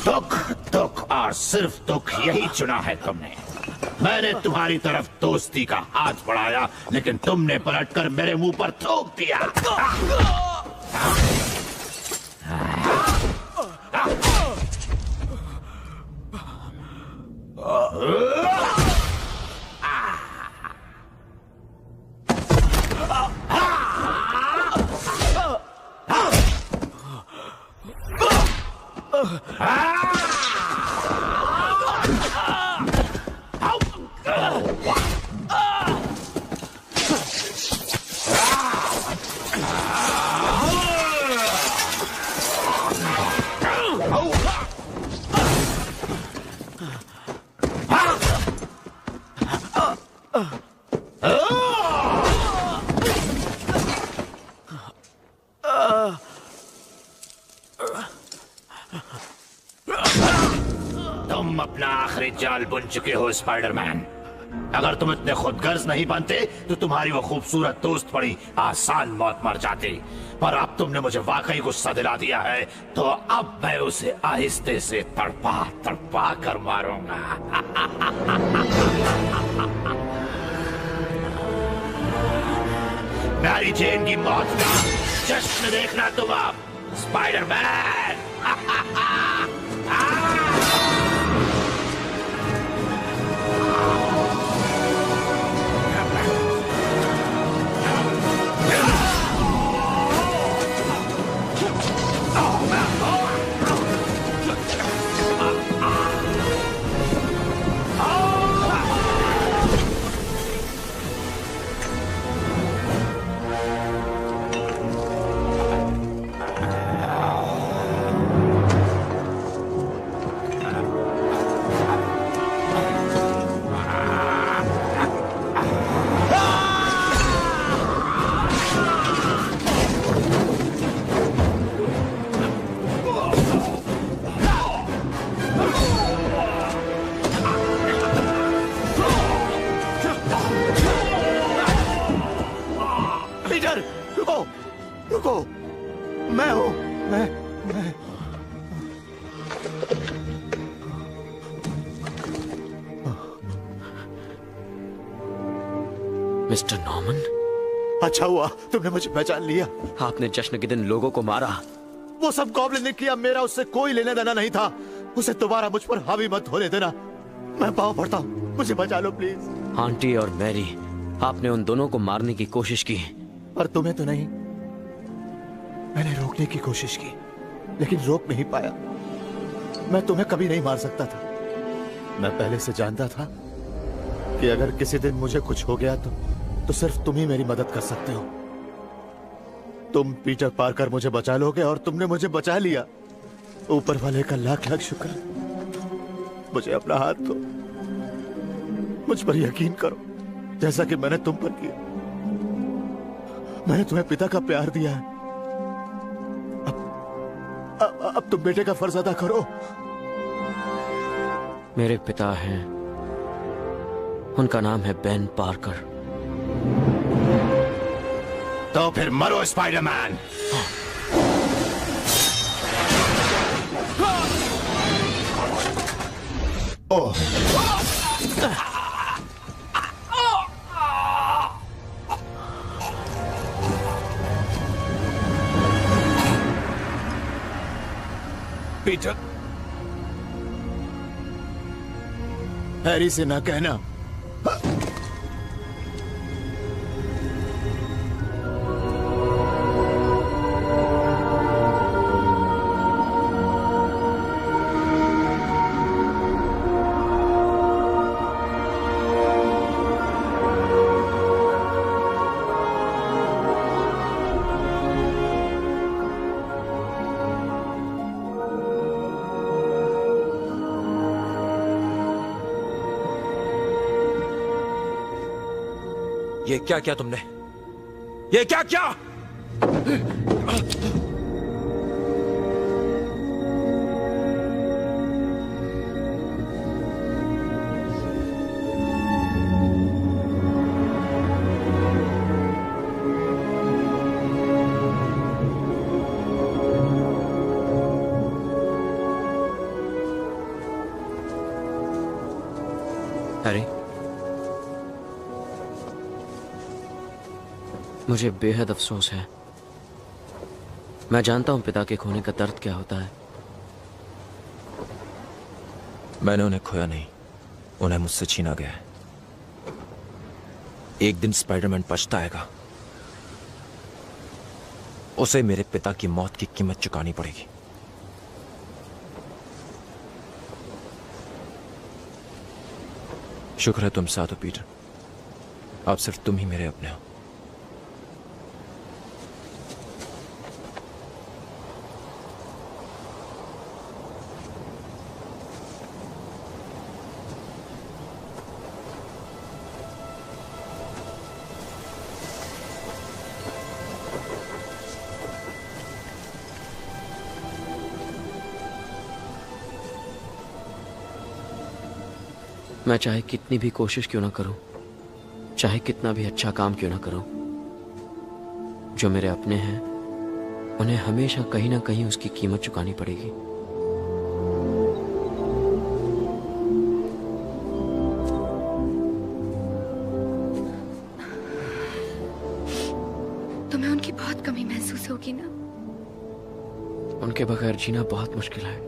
[SPEAKER 17] दुख, दुख और सिर्फ दुख, यही चुना है तुमने। मैंने तुम्हारी तरफ दोस्ती का हाथ बढ़ाया, लेकिन तुमने पलटकर मेरे मुंह पर थूक दिया। तुम अपना आखिरी जाल बुन चुके हो स्पाइडरमैन। अगर तुम इतने खुदगर्ज नहीं बनते तो तुम्हारी वो खूबसूरत दोस्त बड़ी आसान मौत मर जाती। पर अब तुमने मुझे वाकई गुस्सा दिला दिया है, तो अब मैं उसे आहिस्ते से तड़पा तड़पा कर मारूंगा। मैरी जेन की मौत का जश्न देखना तुम अब, स्पाइडरमैन।
[SPEAKER 1] मिस्टर नॉर्मन,
[SPEAKER 6] अच्छा हुआ तुमने मुझे पहचान लिया।
[SPEAKER 1] आपने जश्न के दिन लोगों को मारा।
[SPEAKER 6] वो सब गॉब्लिन ने किया, मेरा उससे कोई लेना देना नहीं था। उसे दोबारा मुझ पर हावी मत होने देना। मैं पाँव पड़ता हूँ, मुझे बचा लो प्लीज।
[SPEAKER 1] आंटी और मैरी, आपने उन दोनों को मारने की कोशिश की।
[SPEAKER 6] पर तुम्हें तो नहीं। मैंने रोकने की कोशिश की, लेकिन रोक नहीं पाया। मैं तुम्हें कभी नहीं मार सकता था। मैं पहले से जानता था कि अगर किसी दिन मुझे कुछ हो गया तो सिर्फ तुम ही मेरी मदद कर सकते हो। तुम पीटर पार्कर मुझे बचा लोगे और तुमने मुझे बचा लिया। ऊपर वाले का लाख लाख शुक्र। मुझे अपना हाथ दो, मुझ पर यकीन करो, जैसा कि मैंने तुम पर किया। मैंने तुम्हें पिता का प्यार दिया है। अब तुम बेटे का फर्ज अदा करो।
[SPEAKER 1] मेरे पिता हैं, उनका नाम है बेन पार्कर।
[SPEAKER 17] तो फिर मरो स्पाइडरमैन।
[SPEAKER 6] ओह,
[SPEAKER 16] पीटर,
[SPEAKER 6] हैरी से ना कहना।
[SPEAKER 12] ये क्या किया तुमने? ये क्या किया?
[SPEAKER 1] हैरी, मुझे बेहद अफसोस है। मैं जानता हूं पिता के खोने का दर्द क्या होता है।
[SPEAKER 12] मैंने उन्हें खोया नहीं, उन्हें मुझसे छीना गया है। एक दिन स्पाइडरमैन पछताएगा। उसे मेरे पिता की मौत की कीमत चुकानी पड़ेगी। शुक्र है तुम साथ हो पीटर। अब सिर्फ तुम ही मेरे अपने हो।
[SPEAKER 1] मैं चाहे कितनी भी कोशिश क्यों ना करूं, चाहे कितना भी अच्छा काम क्यों ना करूं, जो मेरे अपने हैं उन्हें हमेशा कहीं ना कहीं उसकी कीमत चुकानी पड़ेगी।
[SPEAKER 3] तुम्हें उनकी बहुत कमी महसूस होगी ना?
[SPEAKER 1] उनके बगैर जीना बहुत मुश्किल है।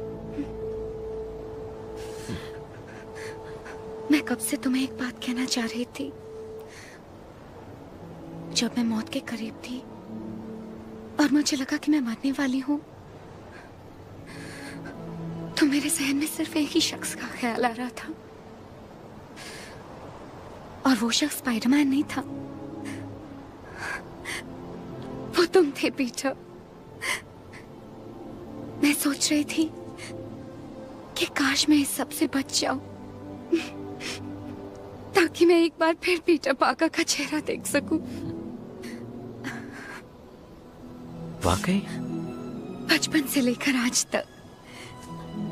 [SPEAKER 3] मैं कब से तुम्हें एक बात कहना चाह रही थी। जब मैं मौत के करीब थी और मुझे लगा कि मैं मरने वाली हूं, तो मेरे जहन में सिर्फ एक ही शख्स का ख्याल आ रहा था, और वो शख्स स्पाइडरमैन नहीं था, वो तुम थे पीटर। मैं सोच रही थी कि काश मैं इस सब से बच जाऊं, ताकि मैं एक बार फिर पीटर पार्कर का चेहरा देख सकूं।
[SPEAKER 1] वाकई?
[SPEAKER 3] बचपन से लेकर आज तक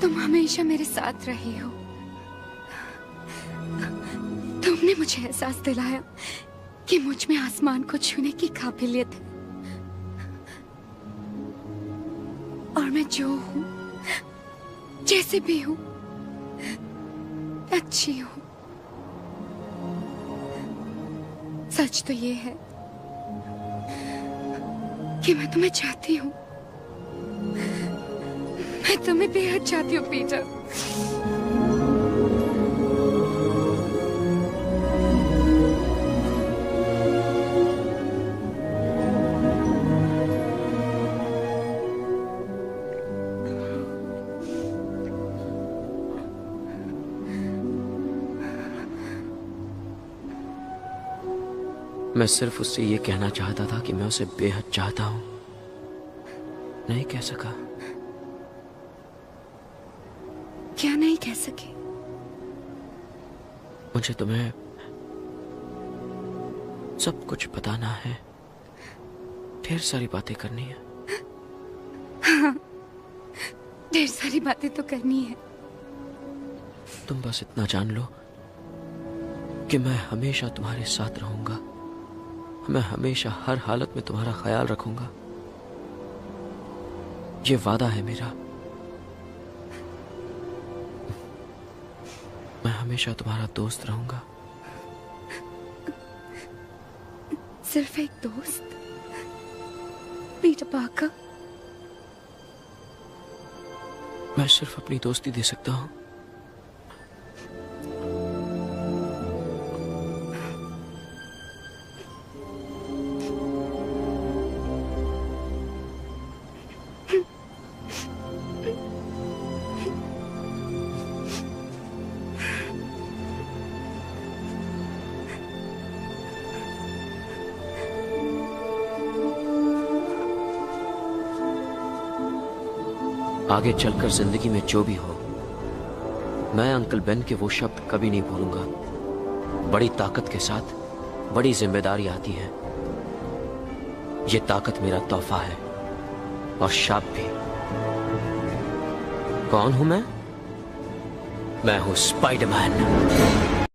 [SPEAKER 3] तुम हमेशा मेरे साथ रहे हो। तुमने मुझे एहसास दिलाया कि मुझ में आसमान को छूने की काबिलियत है, और मैं जो हूं, जैसे भी हूं, अच्छी हूं। सच तो ये है कि मैं तुम्हें चाहती हूँ। मैं तुम्हें बेहद चाहती हूँ पीटर।
[SPEAKER 1] मैं सिर्फ उससे ये कहना चाहता था कि मैं उसे बेहद चाहता हूं। नहीं कह सका।
[SPEAKER 3] क्या नहीं कह सके?
[SPEAKER 1] मुझे तुम्हें सब कुछ बताना है, ढेर सारी बातें करनी है।
[SPEAKER 3] हाँ, ढेर सारी बातें तो करनी है।
[SPEAKER 1] तुम बस इतना जान लो कि मैं हमेशा तुम्हारे साथ रहूंगा। मैं हमेशा हर हालत में तुम्हारा ख्याल रखूंगा। ये वादा है मेरा। मैं हमेशा तुम्हारा दोस्त रहूंगा।
[SPEAKER 3] सिर्फ एक दोस्त? Peter Parker?
[SPEAKER 1] मैं सिर्फ अपनी दोस्ती दे सकता हूं। आगे चलकर जिंदगी में जो भी हो, मैं अंकल बेन के वो शब्द कभी नहीं भूलूंगा। बड़ी ताकत के साथ बड़ी जिम्मेदारी आती है। ये ताकत मेरा तोहफा है और शाप भी। कौन हूं मैं? मैं हूं स्पाइडरमैन।